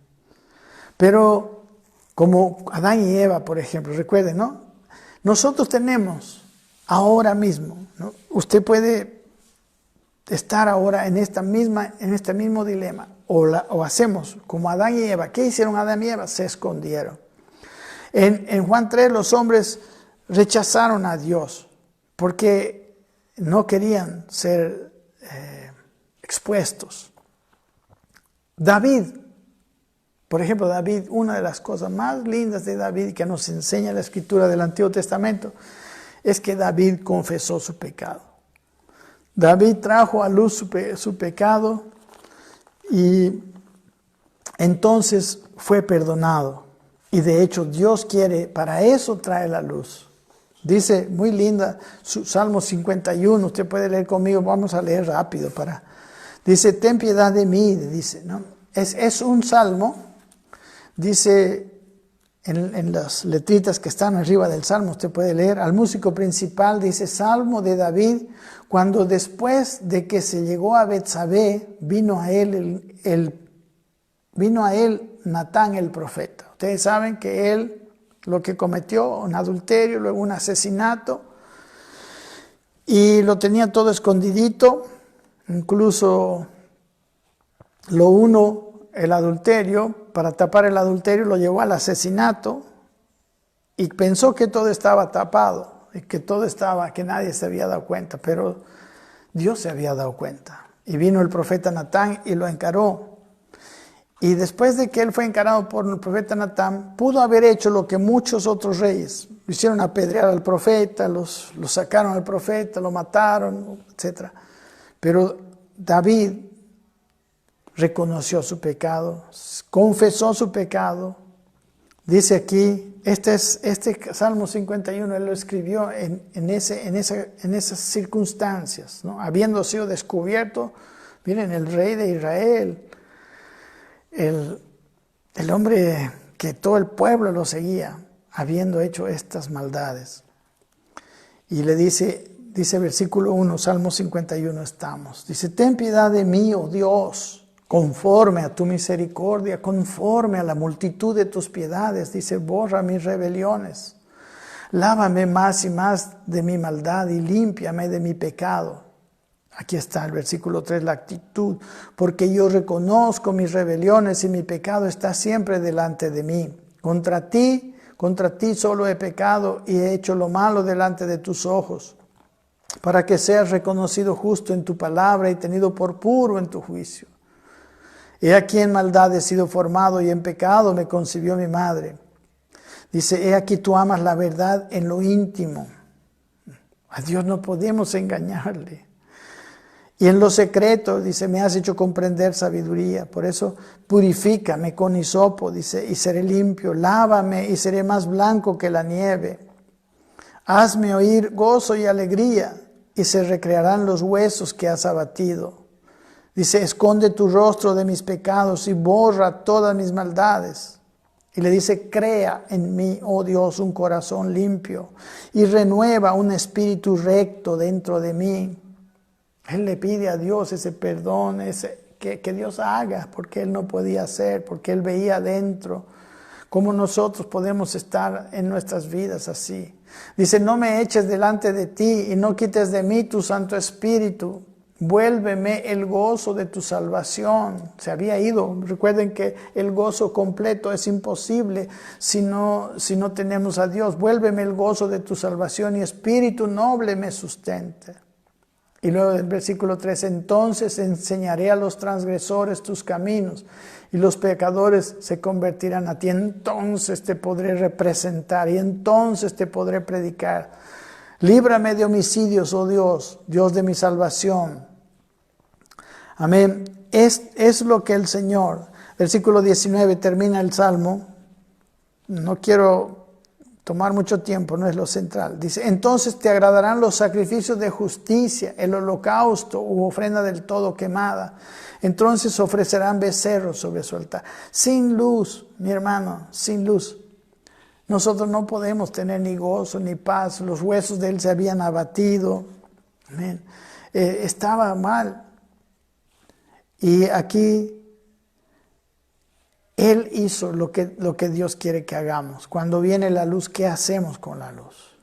Pero como Adán y Eva, por ejemplo, recuerden, ¿no? Nosotros tenemos ahora mismo, ¿no? Usted puede estar ahora en este mismo dilema, o hacemos como Adán y Eva. ¿Qué hicieron Adán y Eva? Se escondieron. En Juan 3 los hombres rechazaron a Dios porque no querían ser expuestos. David, por ejemplo, una de las cosas más lindas de David que nos enseña la escritura del Antiguo Testamento es que David confesó su pecado. David trajo a luz su pecado y entonces fue perdonado. Y de hecho Dios quiere, para eso trae la luz. Dice, muy linda, Salmo 51, usted puede leer conmigo, vamos a leer rápido dice, ten piedad de mí, dice, ¿no? Es un salmo. Dice en las letritas que están arriba del salmo, usted puede leer, al músico principal dice, Salmo de David, cuando después de que se llegó a Betsabé, vino a él Natán el profeta. Ustedes saben que él lo que cometió, un adulterio, luego un asesinato, y lo tenía todo escondidito, incluso el adulterio, para tapar el adulterio lo llevó al asesinato y pensó que todo estaba tapado y que nadie se había dado cuenta, pero Dios se había dado cuenta. Y vino el profeta Natán y lo encaró. Y después de que él fue encarado por el profeta Natán, pudo haber hecho lo que muchos otros reyes. Hicieron apedrear al profeta, lo sacaron al profeta, lo mataron, etc. Pero David reconoció su pecado, confesó su pecado, Dice aquí, este Salmo 51, él lo escribió en esas circunstancias, ¿no? Habiendo sido descubierto, miren, el rey de Israel, el hombre que todo el pueblo lo seguía, habiendo hecho estas maldades. Y le dice versículo 1, Salmo 51 estamos. Dice, ten piedad de mí, oh Dios, conforme a tu misericordia, conforme a la multitud de tus piedades. Dice, borra mis rebeliones. Lávame más y más de mi maldad y límpiame de mi pecado. Aquí está el versículo 3, la actitud. Porque yo reconozco mis rebeliones y mi pecado está siempre delante de mí. Contra ti solo he pecado y he hecho lo malo delante de tus ojos, para que seas reconocido justo en tu palabra y tenido por puro en tu juicio. He aquí en maldad he sido formado y en pecado me concibió mi madre. Dice, he aquí tú amas la verdad en lo íntimo. A Dios no podemos engañarle. Y en lo secreto, dice, me has hecho comprender sabiduría. Por eso, purifícame con hisopo, dice, y seré limpio. Lávame y seré más blanco que la nieve. Hazme oír gozo y alegría, y se recrearán los huesos que has abatido. Dice, esconde tu rostro de mis pecados y borra todas mis maldades. Y le dice, crea en mí, oh Dios, un corazón limpio, y renueva un espíritu recto dentro de mí. Él le pide a Dios ese perdón, que Dios haga, porque él no podía hacer, porque él veía adentro. ¿Cómo nosotros podemos estar en nuestras vidas así? Dice, no me eches delante de ti y no quites de mí tu Santo Espíritu. Vuélveme el gozo de tu salvación. Se había ido. Recuerden que el gozo completo es imposible si no tenemos a Dios. Vuélveme el gozo de tu salvación y espíritu noble me sustente. Y luego en el versículo 3, entonces enseñaré a los transgresores tus caminos y los pecadores se convertirán a ti. Entonces te podré representar y entonces te podré predicar. Líbrame de homicidios, oh Dios, Dios de mi salvación. Amén. Es lo que el Señor, versículo 19, termina el Salmo. No quiero tomar mucho tiempo, no es lo central. Dice, entonces te agradarán los sacrificios de justicia, el holocausto u ofrenda del todo quemada. Entonces ofrecerán becerros sobre su altar. Sin luz, mi hermano, sin luz. Nosotros no podemos tener ni gozo ni paz. Los huesos de él se habían abatido. Amén. Estaba mal. Y aquí él hizo lo que Dios quiere que hagamos. Cuando viene la luz, ¿qué hacemos con la luz?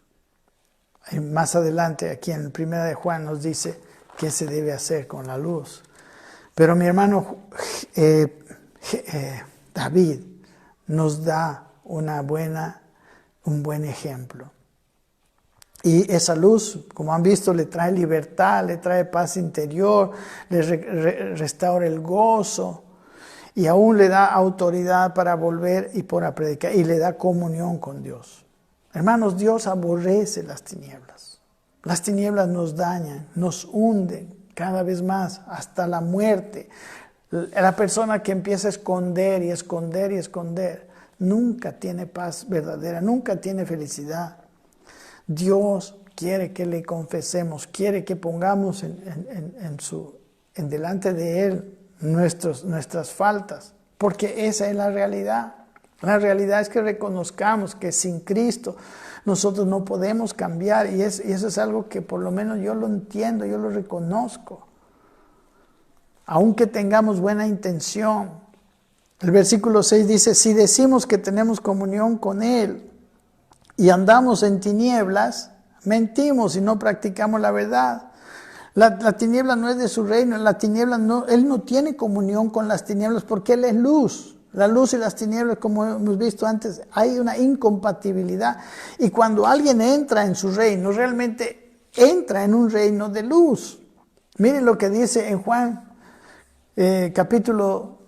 Y más adelante, aquí en 1 de Juan nos dice qué se debe hacer con la luz. Pero mi hermano David nos da un buen ejemplo. Y esa luz, como han visto, le trae libertad, le trae paz interior, le restaura el gozo. Y aún le da autoridad para volver y para predicar. Y le da comunión con Dios. Hermanos, Dios aborrece las tinieblas. Las tinieblas nos dañan, nos hunden cada vez más hasta la muerte. La persona que empieza a esconder y esconder y esconder, nunca tiene paz verdadera, nunca tiene felicidad. Dios quiere que le confesemos, quiere que pongamos en delante de Él nuestras faltas, porque esa es la realidad. La realidad es que reconozcamos que sin Cristo nosotros no podemos cambiar y eso es algo que por lo menos yo lo entiendo, yo lo reconozco. Aunque tengamos buena intención. El versículo 6 dice, si decimos que tenemos comunión con Él y andamos en tinieblas, mentimos y no practicamos la verdad. La tiniebla no es de su reino, Él no tiene comunión con las tinieblas porque Él es luz. La luz y las tinieblas, como hemos visto antes, hay una incompatibilidad. Y cuando alguien entra en su reino, realmente entra en un reino de luz. Miren lo que dice en Juan capítulo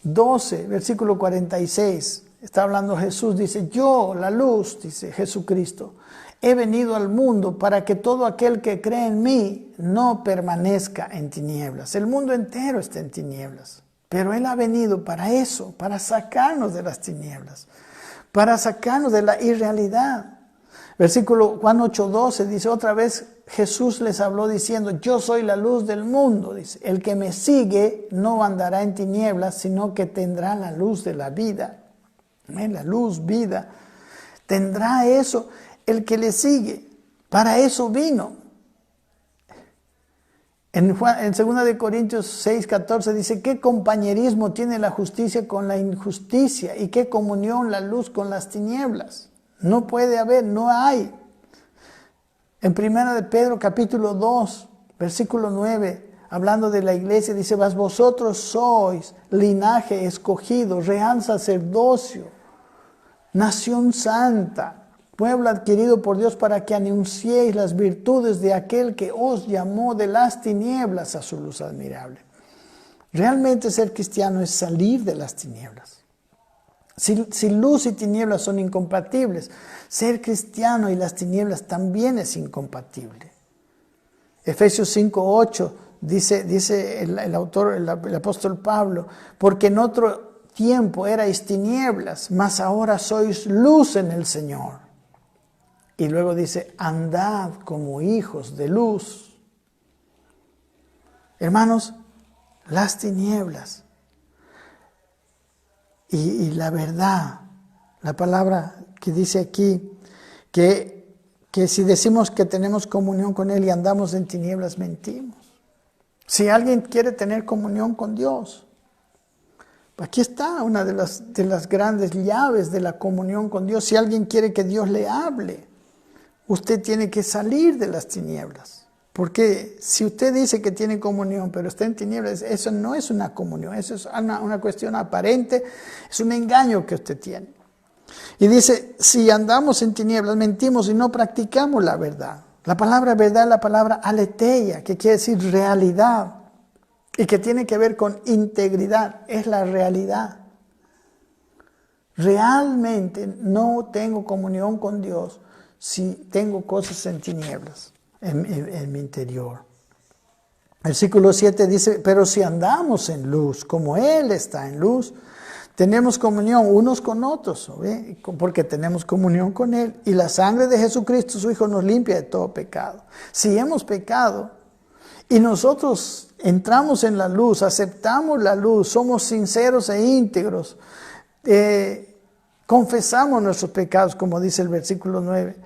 12, versículo 46. Está hablando Jesús, dice, yo, la luz, dice Jesucristo, he venido al mundo para que todo aquel que cree en mí no permanezca en tinieblas. El mundo entero está en tinieblas. Pero Él ha venido para eso, para sacarnos de las tinieblas, para sacarnos de la irrealidad. Versículo Juan 8:12 dice, otra vez Jesús les habló diciendo, yo soy la luz del mundo. Dice, el que me sigue no andará en tinieblas, sino que tendrá la luz de la vida. La luz, vida. Tendrá eso el que le sigue. Para eso vino. En 2 de Corintios 6:14 dice, ¿qué compañerismo tiene la justicia con la injusticia? ¿Y qué comunión la luz con las tinieblas? No puede haber, no hay. En 1 de Pedro capítulo 2, versículo 9, hablando de la iglesia, dice, mas vosotros sois linaje escogido, real sacerdocio, nación santa, pueblo adquirido por Dios para que anunciéis las virtudes de aquel que os llamó de las tinieblas a su luz admirable. Realmente ser cristiano es salir de las tinieblas. Si luz y tinieblas son incompatibles, ser cristiano y las tinieblas también es incompatible. Efesios 5:8 dice el autor, el apóstol Pablo, porque en otro tiempo erais tinieblas, mas ahora sois luz en el Señor. Y luego dice, andad como hijos de luz. Hermanos, las tinieblas y la verdad, la palabra que dice aquí, que si decimos que tenemos comunión con Él y andamos en tinieblas, mentimos. Si alguien quiere tener comunión con Dios, aquí está una de las grandes llaves de la comunión con Dios. Si alguien quiere que Dios le hable, usted tiene que salir de las tinieblas. Porque si usted dice que tiene comunión, pero está en tinieblas, eso no es una comunión, eso es una cuestión aparente, es un engaño que usted tiene. Y dice, si andamos en tinieblas, mentimos y no practicamos la verdad. La palabra verdad es la palabra aletheia, que quiere decir realidad, y que tiene que ver con integridad, es la realidad. Realmente no tengo comunión con Dios si tengo cosas en tinieblas en mi interior. Versículo 7 dice, pero si andamos en luz, como Él está en luz, tenemos comunión unos con otros, ¿ve? Porque tenemos comunión con Él. Y la sangre de Jesucristo, su Hijo, nos limpia de todo pecado. Si hemos pecado y nosotros entramos en la luz, aceptamos la luz, somos sinceros e íntegros, confesamos nuestros pecados, como dice el versículo 9,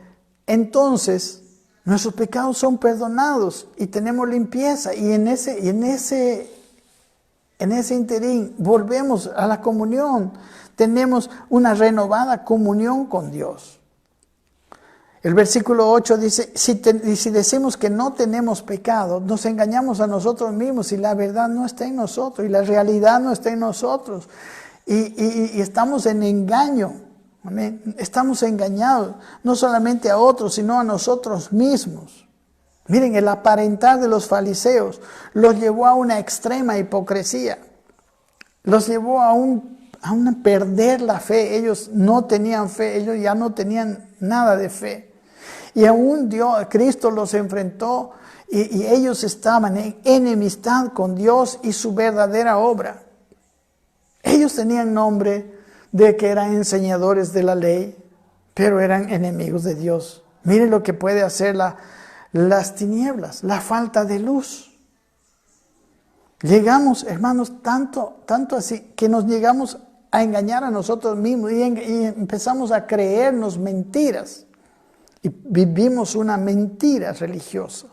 entonces nuestros pecados son perdonados y tenemos limpieza. Y en ese interín volvemos a la comunión. Tenemos una renovada comunión con Dios. El versículo 8 dice, si decimos que no tenemos pecado, nos engañamos a nosotros mismos y la verdad no está en nosotros y la realidad no está en nosotros. Y estamos en engaño. Amén. Estamos engañados, no solamente a otros, sino a nosotros mismos. Miren, el aparentar de los fariseos los llevó a una extrema hipocresía. Los llevó a perder la fe. Ellos no tenían fe, ellos ya no tenían nada de fe. Y aún Cristo los enfrentó y ellos estaban en enemistad con Dios y su verdadera obra. Ellos tenían nombre de que eran enseñadores de la ley, pero eran enemigos de Dios. Miren lo que puede hacer las tinieblas, la falta de luz. Llegamos, hermanos, tanto así, que nos llegamos a engañar a nosotros mismos y empezamos a creernos mentiras. Y vivimos una mentira religiosa.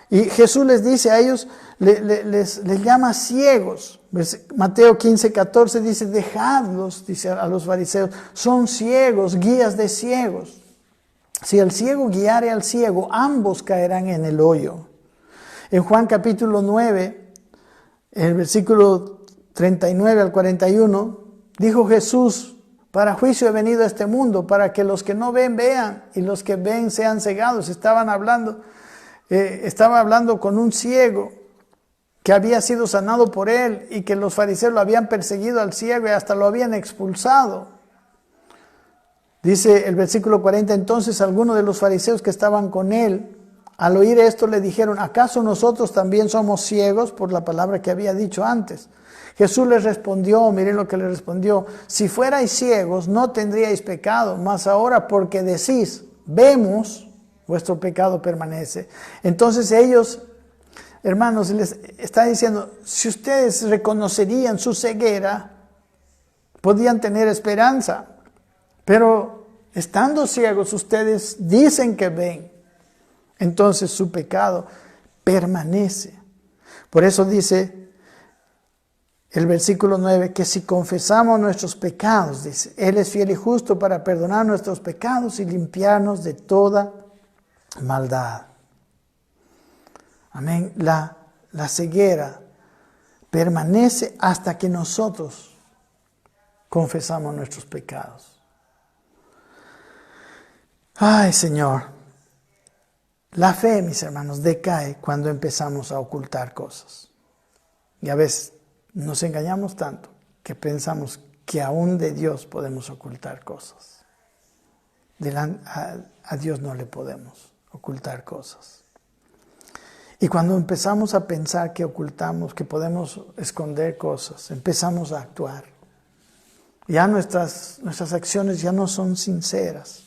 Y Jesús les dice a ellos, les llama ciegos. Mateo 15:14 dice, dejadlos, dice a los fariseos, son ciegos, guías de ciegos. Si el ciego guiare al ciego, ambos caerán en el hoyo. En Juan capítulo 9, el versículo 39 al 41, dijo Jesús, para juicio he venido a este mundo, para que los que no ven, vean, y los que ven sean cegados. Estaba hablando con un ciego que había sido sanado por él y que los fariseos lo habían perseguido al ciego y hasta lo habían expulsado. Dice el versículo 40, entonces algunos de los fariseos que estaban con él, Al oír esto le dijeron, ¿acaso nosotros también somos ciegos? Por la palabra que había dicho antes. Jesús les respondió, miren lo que le respondió, si fuerais ciegos no tendríais pecado, mas ahora porque decís, vemos, vuestro pecado permanece. Entonces ellos, hermanos, les está diciendo, si ustedes reconocerían su ceguera, podían tener esperanza. Pero estando ciegos, ustedes dicen que ven. Entonces su pecado permanece. Por eso dice el versículo 9, que si confesamos nuestros pecados, dice, Él es fiel y justo para perdonar nuestros pecados y limpiarnos de toda maldad. Amén. La ceguera permanece hasta que nosotros confesamos nuestros pecados. Ay, Señor, la fe, mis hermanos, decae cuando empezamos a ocultar cosas. Y a veces nos engañamos tanto que pensamos que aún de Dios podemos ocultar cosas. A Dios no le podemos ocultar cosas. Y cuando empezamos a pensar que ocultamos, que podemos esconder cosas, empezamos a actuar. Ya nuestras acciones ya no son sinceras.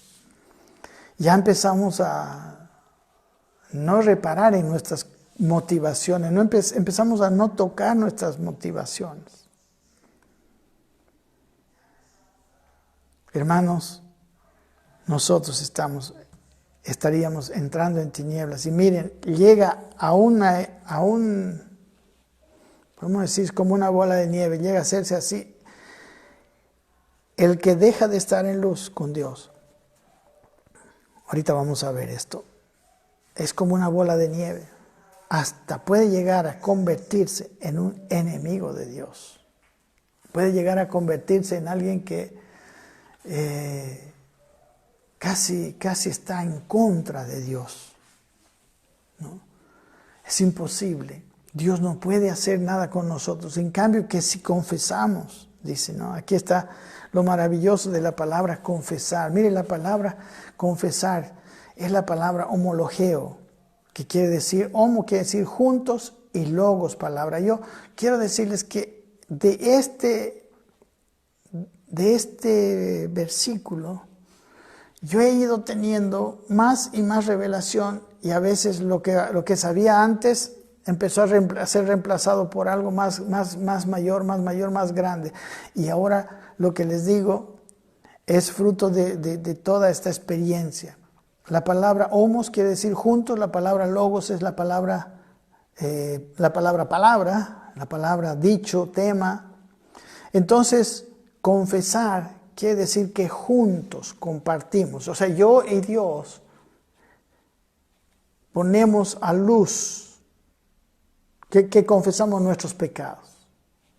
Ya empezamos a no reparar en nuestras motivaciones, empezamos a no tocar nuestras motivaciones. Hermanos, nosotros estaríamos entrando en tinieblas. Y miren, llega a un, podemos decir, como una bola de nieve, llega a hacerse así. El que deja de estar en luz con Dios, ahorita vamos a ver esto, es como una bola de nieve. Hasta puede llegar a convertirse en un enemigo de Dios. Puede llegar a convertirse en alguien que casi está en contra de Dios, ¿no? Es imposible. Dios no puede hacer nada con nosotros. En cambio, que si confesamos, dice, ¿no? Aquí está lo maravilloso de la palabra confesar. Mire, la palabra confesar es la palabra homologeo, que quiere decir, homo quiere decir juntos y logos palabra. Yo quiero decirles que de este versículo yo he ido teniendo más y más revelación, y a veces lo que sabía antes empezó a ser reemplazado por algo más mayor, más grande. Y ahora lo que les digo es fruto de toda esta experiencia. La palabra homos quiere decir juntos, la palabra logos es la palabra dicho, tema. Entonces, confesar quiere decir que juntos compartimos. O sea, yo y Dios ponemos a luz que confesamos nuestros pecados.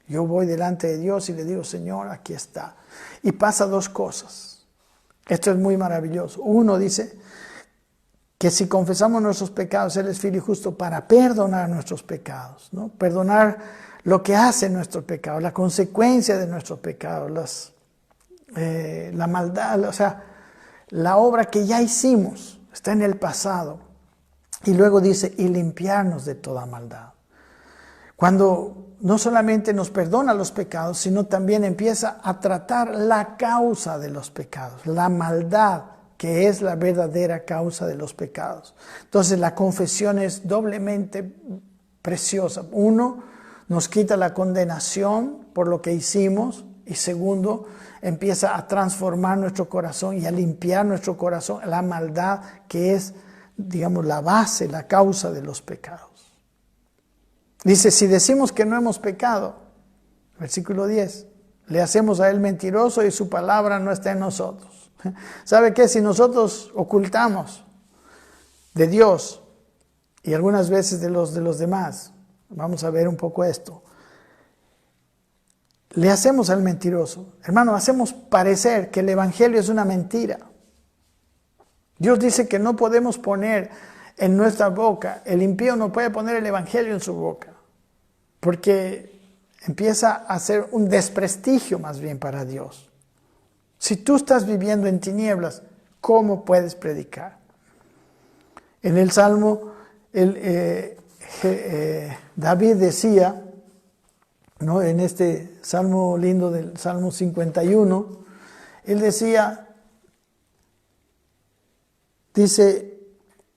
Yo voy delante de Dios y le digo, Señor, aquí está. Y pasa dos cosas. Esto es muy maravilloso. Uno dice que si confesamos nuestros pecados, Él es fiel y justo para perdonar nuestros pecados, ¿no? Perdonar lo que hace nuestro pecado, la consecuencia de nuestro pecado, la maldad, o sea, la obra que ya hicimos, está en el pasado. Y luego dice, y limpiarnos de toda maldad. Cuando no solamente nos perdona los pecados, sino también empieza a tratar la causa de los pecados, la maldad, que es la verdadera causa de los pecados. Entonces la confesión es doblemente preciosa. Uno, nos quita la condenación por lo que hicimos, y segundo, empieza a transformar nuestro corazón y a limpiar nuestro corazón, la maldad que es, digamos, la base, la causa de los pecados. Dice, si decimos que no hemos pecado, versículo 10, le hacemos a Él mentiroso y su palabra no está en nosotros. ¿Sabe qué? Si nosotros ocultamos de Dios y algunas veces de los demás, vamos a ver un poco esto, le hacemos al mentiroso. Hermano, hacemos parecer que el evangelio es una mentira. Dios dice que no podemos poner en nuestra boca, el impío no puede poner el evangelio en su boca, porque empieza a ser un desprestigio más bien para Dios. Si tú estás viviendo en tinieblas, ¿cómo puedes predicar? En el Salmo, David decía, ¿no? En este Salmo lindo del Salmo 51, él decía, dice,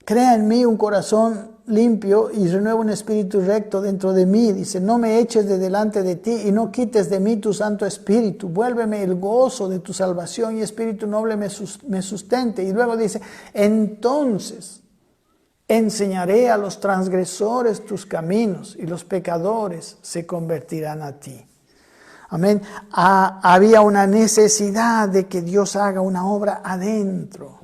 crea en mí un corazón limpio y renueva un espíritu recto dentro de mí. Dice, no me eches de delante de ti y no quites de mí tu santo espíritu. Vuélveme el gozo de tu salvación y espíritu noble me sustente. Y luego dice, entonces enseñaré a los transgresores tus caminos y los pecadores se convertirán a ti. Amén. Había una necesidad de que Dios haga una obra adentro.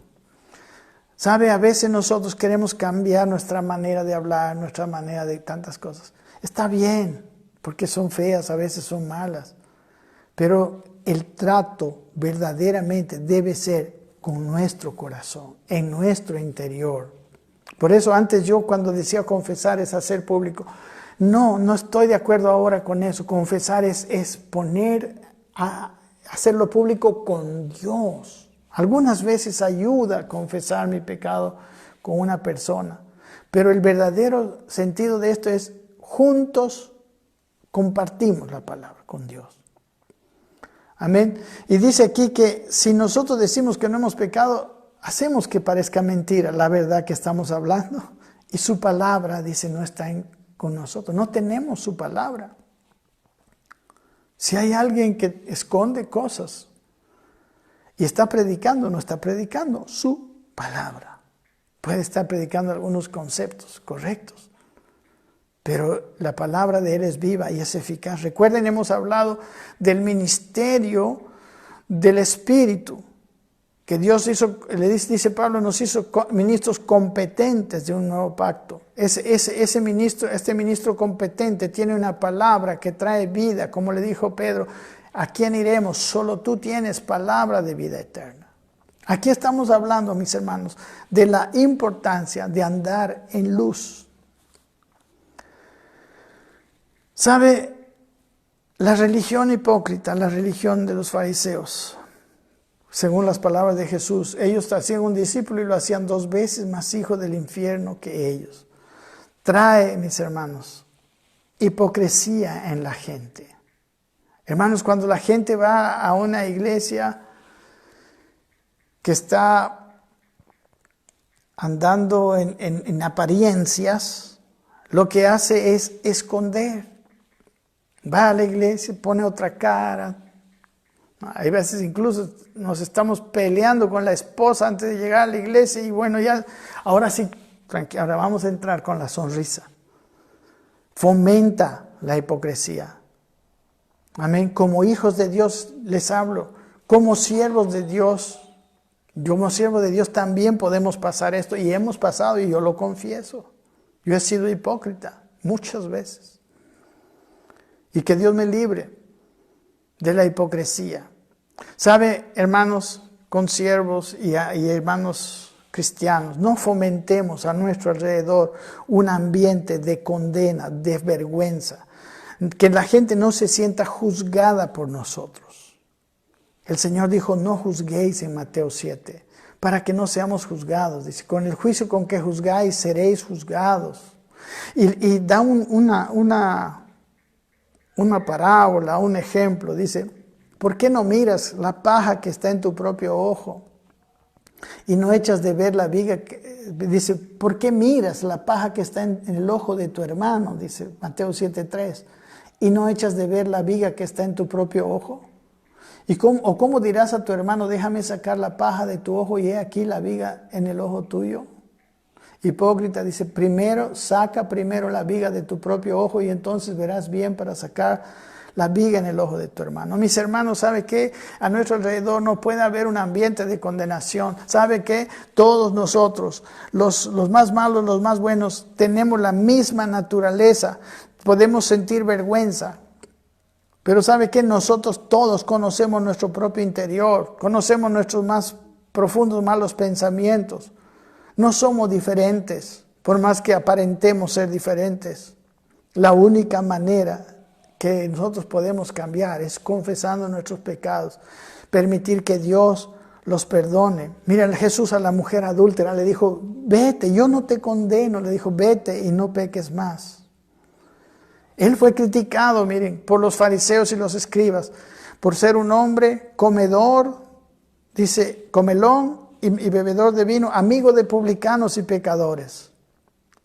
¿Sabe? A veces nosotros queremos cambiar nuestra manera de hablar, nuestra manera de tantas cosas. Está bien, porque son feas, a veces son malas. Pero el trato verdaderamente debe ser con nuestro corazón, en nuestro interior. Por eso antes yo cuando decía confesar es hacer público. No estoy de acuerdo ahora con eso. Confesar es hacerlo público con Dios. Algunas veces ayuda a confesar mi pecado con una persona, pero el verdadero sentido de esto es juntos compartimos la palabra con Dios. Amén. Y dice aquí que si nosotros decimos que no hemos pecado, hacemos que parezca mentira la verdad que estamos hablando y su palabra, dice, no está con nosotros, no tenemos su palabra. Si hay alguien que esconde cosas, y está predicando, no está predicando su palabra. Puede estar predicando algunos conceptos correctos, pero la palabra de Él es viva y es eficaz. Recuerden, hemos hablado del ministerio del Espíritu, que Dios hizo, le dice Pablo, nos hizo ministros competentes de un nuevo pacto. Este ministro competente tiene una palabra que trae vida, como le dijo Pedro, ¿a quién iremos? Solo tú tienes palabra de vida eterna. Aquí estamos hablando, mis hermanos, de la importancia de andar en luz. ¿Sabe? La religión hipócrita, la religión de los fariseos, según las palabras de Jesús, ellos hacían un discípulo y lo hacían 2 veces más hijo del infierno que ellos. Trae, mis hermanos, hipocresía en la gente. Hermanos, cuando la gente va a una iglesia que está andando en apariencias, lo que hace es esconder. Va a la iglesia, pone otra cara. Hay veces incluso nos estamos peleando con la esposa antes de llegar a la iglesia y bueno, ya, ahora sí, tranquilo, ahora vamos a entrar con la sonrisa. Fomenta la hipocresía. Amén. Como hijos de Dios les hablo, como siervos de Dios, como siervos de Dios también podemos pasar esto y hemos pasado y yo lo confieso. Yo he sido hipócrita muchas veces. Y que Dios me libre de la hipocresía. ¿Sabe, hermanos, consiervos y hermanos cristianos, no fomentemos a nuestro alrededor un ambiente de condena, de vergüenza? Que la gente no se sienta juzgada por nosotros. El Señor dijo, no juzguéis en Mateo 7, para que no seamos juzgados. Dice, con el juicio con que juzgáis seréis juzgados. Y da una parábola, un ejemplo. Dice, ¿por qué no miras la paja que está en tu propio ojo y no echas de ver la viga? Dice, ¿por qué miras la paja que está en el ojo de tu hermano? Dice Mateo 7:3. ¿Y no echas de ver la viga que está en tu propio ojo? ¿Cómo dirás a tu hermano, déjame sacar la paja de tu ojo y he aquí la viga en el ojo tuyo? Hipócrita, dice, saca primero la viga de tu propio ojo y entonces verás bien para sacar la viga en el ojo de tu hermano. Mis hermanos, ¿sabe qué? A nuestro alrededor no puede haber un ambiente de condenación. ¿Sabe qué? Todos nosotros, los más malos, los más buenos, tenemos la misma naturaleza. Podemos sentir vergüenza. Pero ¿sabe qué? Nosotros todos conocemos nuestro propio interior. Conocemos nuestros más profundos malos pensamientos. No somos diferentes, por más que aparentemos ser diferentes. La única manera que nosotros podemos cambiar es confesando nuestros pecados, permitir que Dios los perdone. Mira, Jesús a la mujer adúltera le dijo, vete, yo no te condeno. Le dijo, vete y no peques más. Él fue criticado, miren, por los fariseos y los escribas, por ser un hombre comedor, dice, comelón y bebedor de vino, amigo de publicanos y pecadores.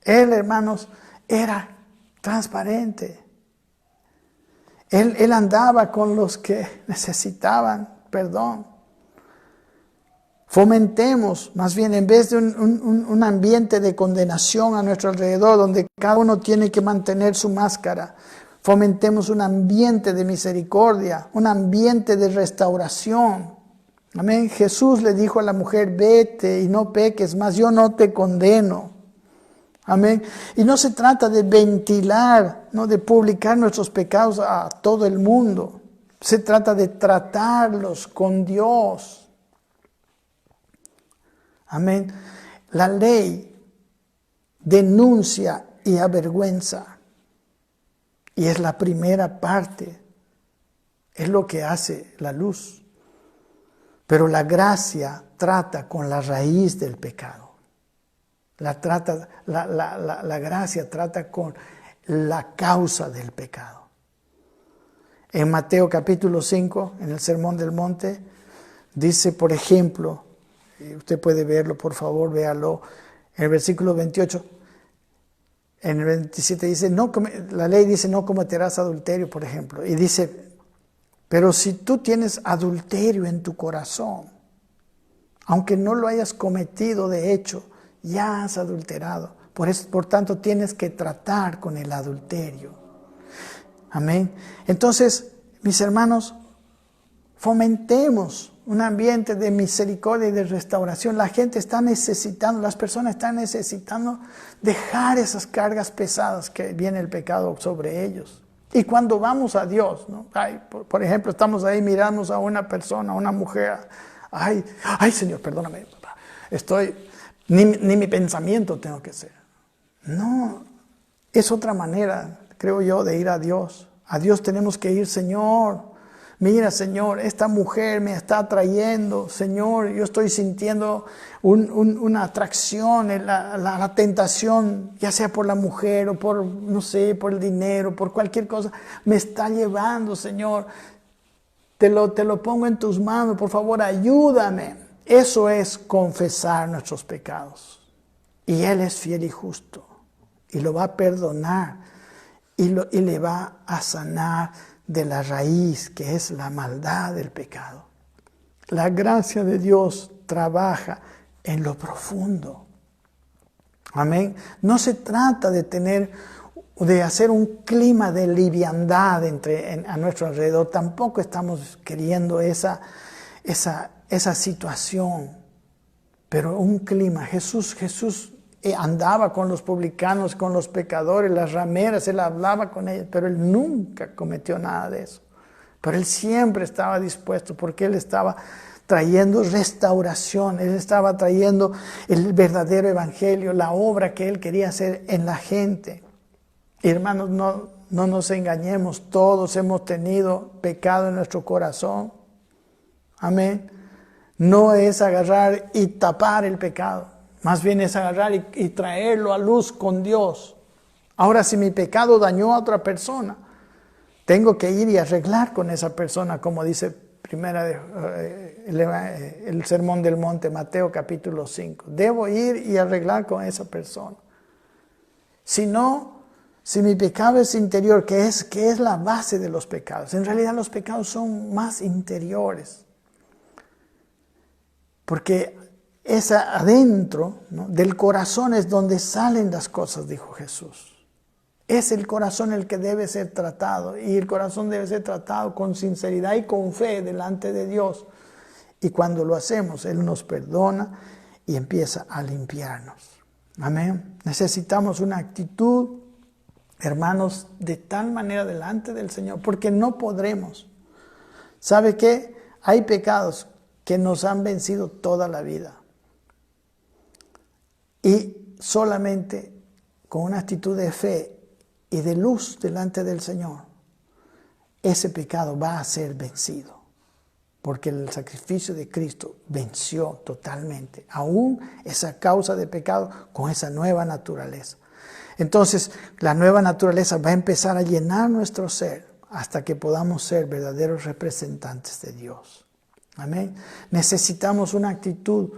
Él, hermanos, era transparente. Él andaba con los que necesitaban perdón. Fomentemos, más bien, en vez de un ambiente de condenación a nuestro alrededor, donde cada uno tiene que mantener su máscara, fomentemos un ambiente de misericordia, un ambiente de restauración. Amén. Jesús le dijo a la mujer, vete y no peques más, yo no te condeno. Amén. Y no se trata de ventilar, no de publicar nuestros pecados a todo el mundo. Se trata de tratarlos con Dios. Amén. La ley denuncia y avergüenza. Y es la primera parte. Es lo que hace la luz. Pero la gracia trata con la raíz del pecado. La gracia trata con la causa del pecado. En Mateo capítulo 5, en el Sermón del Monte, dice, por ejemplo, usted puede verlo, por favor, véalo, en el versículo 28, en el 27 dice, la ley dice, no cometerás adulterio, por ejemplo, y dice, pero si tú tienes adulterio en tu corazón, aunque no lo hayas cometido de hecho, ya has adulterado. Por tanto, tienes que tratar con el adulterio. Amén. Entonces, mis hermanos, fomentemos un ambiente de misericordia y de restauración. La gente está necesitando, las personas están necesitando dejar esas cargas pesadas que viene el pecado sobre ellos. Y cuando vamos a Dios, ¿no? Por ejemplo, estamos ahí, miramos a una persona, a una mujer. Ay, Señor, perdóname, papá. Ni mi pensamiento tengo que ser. No, es otra manera, creo yo, de ir a Dios. A Dios tenemos que ir, Señor. Mira, Señor, esta mujer me está atrayendo. Señor, yo estoy sintiendo una atracción, la tentación, ya sea por la mujer o por, no sé, por el dinero, por cualquier cosa. Me está llevando, Señor. Te lo pongo en tus manos, por favor, ayúdame. Eso es confesar nuestros pecados. Y Él es fiel y justo. Y lo va a perdonar. Y le va a sanar de la raíz, que es la maldad del pecado. La gracia de Dios trabaja en lo profundo. Amén. No se trata de hacer un clima de liviandad a nuestro alrededor. Tampoco estamos queriendo esa situación. Pero un clima. Jesús andaba con los publicanos, con los pecadores, las rameras, Él hablaba con ellos, pero Él nunca cometió nada de eso. Pero Él siempre estaba dispuesto, porque Él estaba trayendo restauración, Él estaba trayendo el verdadero evangelio, la obra que Él quería hacer en la gente. Y hermanos, no nos engañemos, todos hemos tenido pecado en nuestro corazón. Amén. No es agarrar y tapar el pecado. Más bien es agarrar y traerlo a luz con Dios. Ahora, si mi pecado dañó a otra persona, tengo que ir y arreglar con esa persona, como dice el Sermón del Monte, Mateo capítulo 5. Debo ir y arreglar con esa persona. Si no, si mi pecado es interior, que es la base de los pecados. En realidad los pecados son más interiores. Porque es adentro, ¿no?, del corazón es donde salen las cosas, dijo Jesús. Es el corazón el que debe ser tratado, y el corazón debe ser tratado con sinceridad y con fe delante de Dios. Y cuando lo hacemos, Él nos perdona y empieza a limpiarnos. Amén. Necesitamos una actitud, hermanos, de tal manera delante del Señor, porque no podremos. ¿Sabe qué? Hay pecados que nos han vencido toda la vida. Y solamente con una actitud de fe y de luz delante del Señor, ese pecado va a ser vencido. porque el sacrificio de Cristo venció totalmente, aún esa causa de pecado con esa nueva naturaleza. Entonces, la nueva naturaleza va a empezar a llenar nuestro ser hasta que podamos ser verdaderos representantes de Dios. Amén. Necesitamos una actitud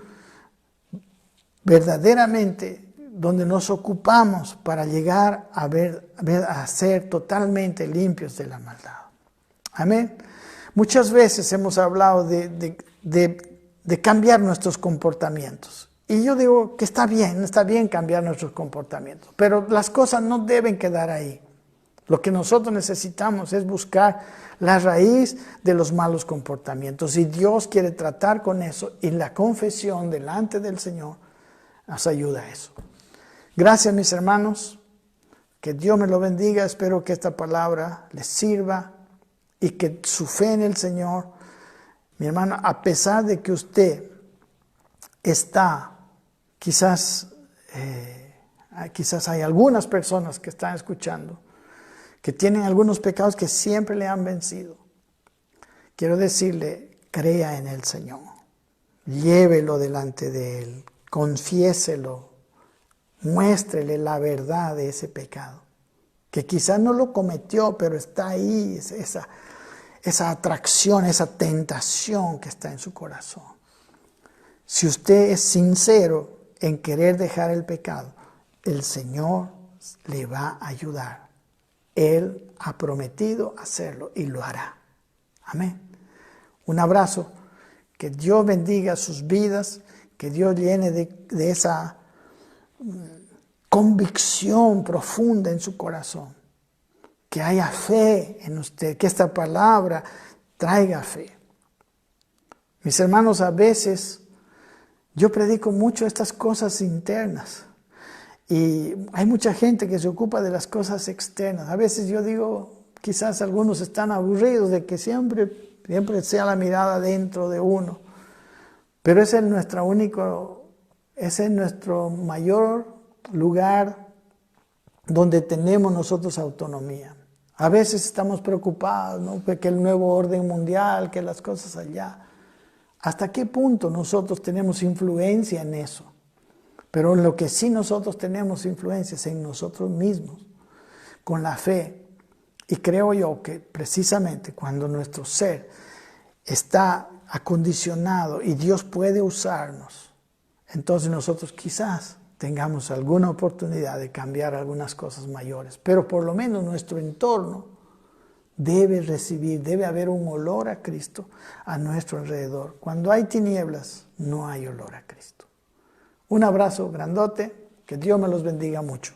verdaderamente donde nos ocupamos para llegar a ser totalmente limpios de la maldad. Amén. Muchas veces hemos hablado de cambiar nuestros comportamientos. Y yo digo que está bien cambiar nuestros comportamientos, pero las cosas no deben quedar ahí. Lo que nosotros necesitamos es buscar la raíz de los malos comportamientos. Y Dios quiere tratar con eso, y la confesión delante del Señor nos ayuda a eso. Gracias, mis hermanos. Que Dios me lo bendiga. Espero que esta palabra les sirva y que su fe en el Señor, mi hermano, a pesar de que usted está, quizás hay algunas personas que están escuchando que tienen algunos pecados que siempre le han vencido. Quiero decirle, crea en el Señor, llévelo delante de Él, confiéselo, muéstrele la verdad de ese pecado, que quizás no lo cometió, pero está ahí, esa atracción, esa tentación que está en su corazón. Si usted es sincero en querer dejar el pecado, el Señor le va a ayudar. Él ha prometido hacerlo y lo hará. Amén. Un abrazo. Que Dios bendiga sus vidas, que Dios llene de esa convicción profunda en su corazón. Que haya fe en usted, que esta palabra traiga fe. Mis hermanos, a veces yo predico mucho estas cosas internas y hay mucha gente que se ocupa de las cosas externas. A veces yo digo, quizás algunos están aburridos de que siempre sea la mirada dentro de uno, pero ese es nuestro mayor lugar donde tenemos nosotros autonomía. A veces estamos preocupados, ¿no? Que el nuevo orden mundial, que las cosas allá. ¿Hasta qué punto nosotros tenemos influencia en eso? Pero en lo que sí nosotros tenemos influencia es en nosotros mismos, con la fe. Y creo yo que precisamente cuando nuestro ser está acondicionado y Dios puede usarnos, entonces nosotros quizás tengamos alguna oportunidad de cambiar algunas cosas mayores. Pero por lo menos nuestro entorno debe haber un olor a Cristo a nuestro alrededor. Cuando hay tinieblas, no hay olor a Cristo. Un abrazo grandote, que Dios me los bendiga mucho.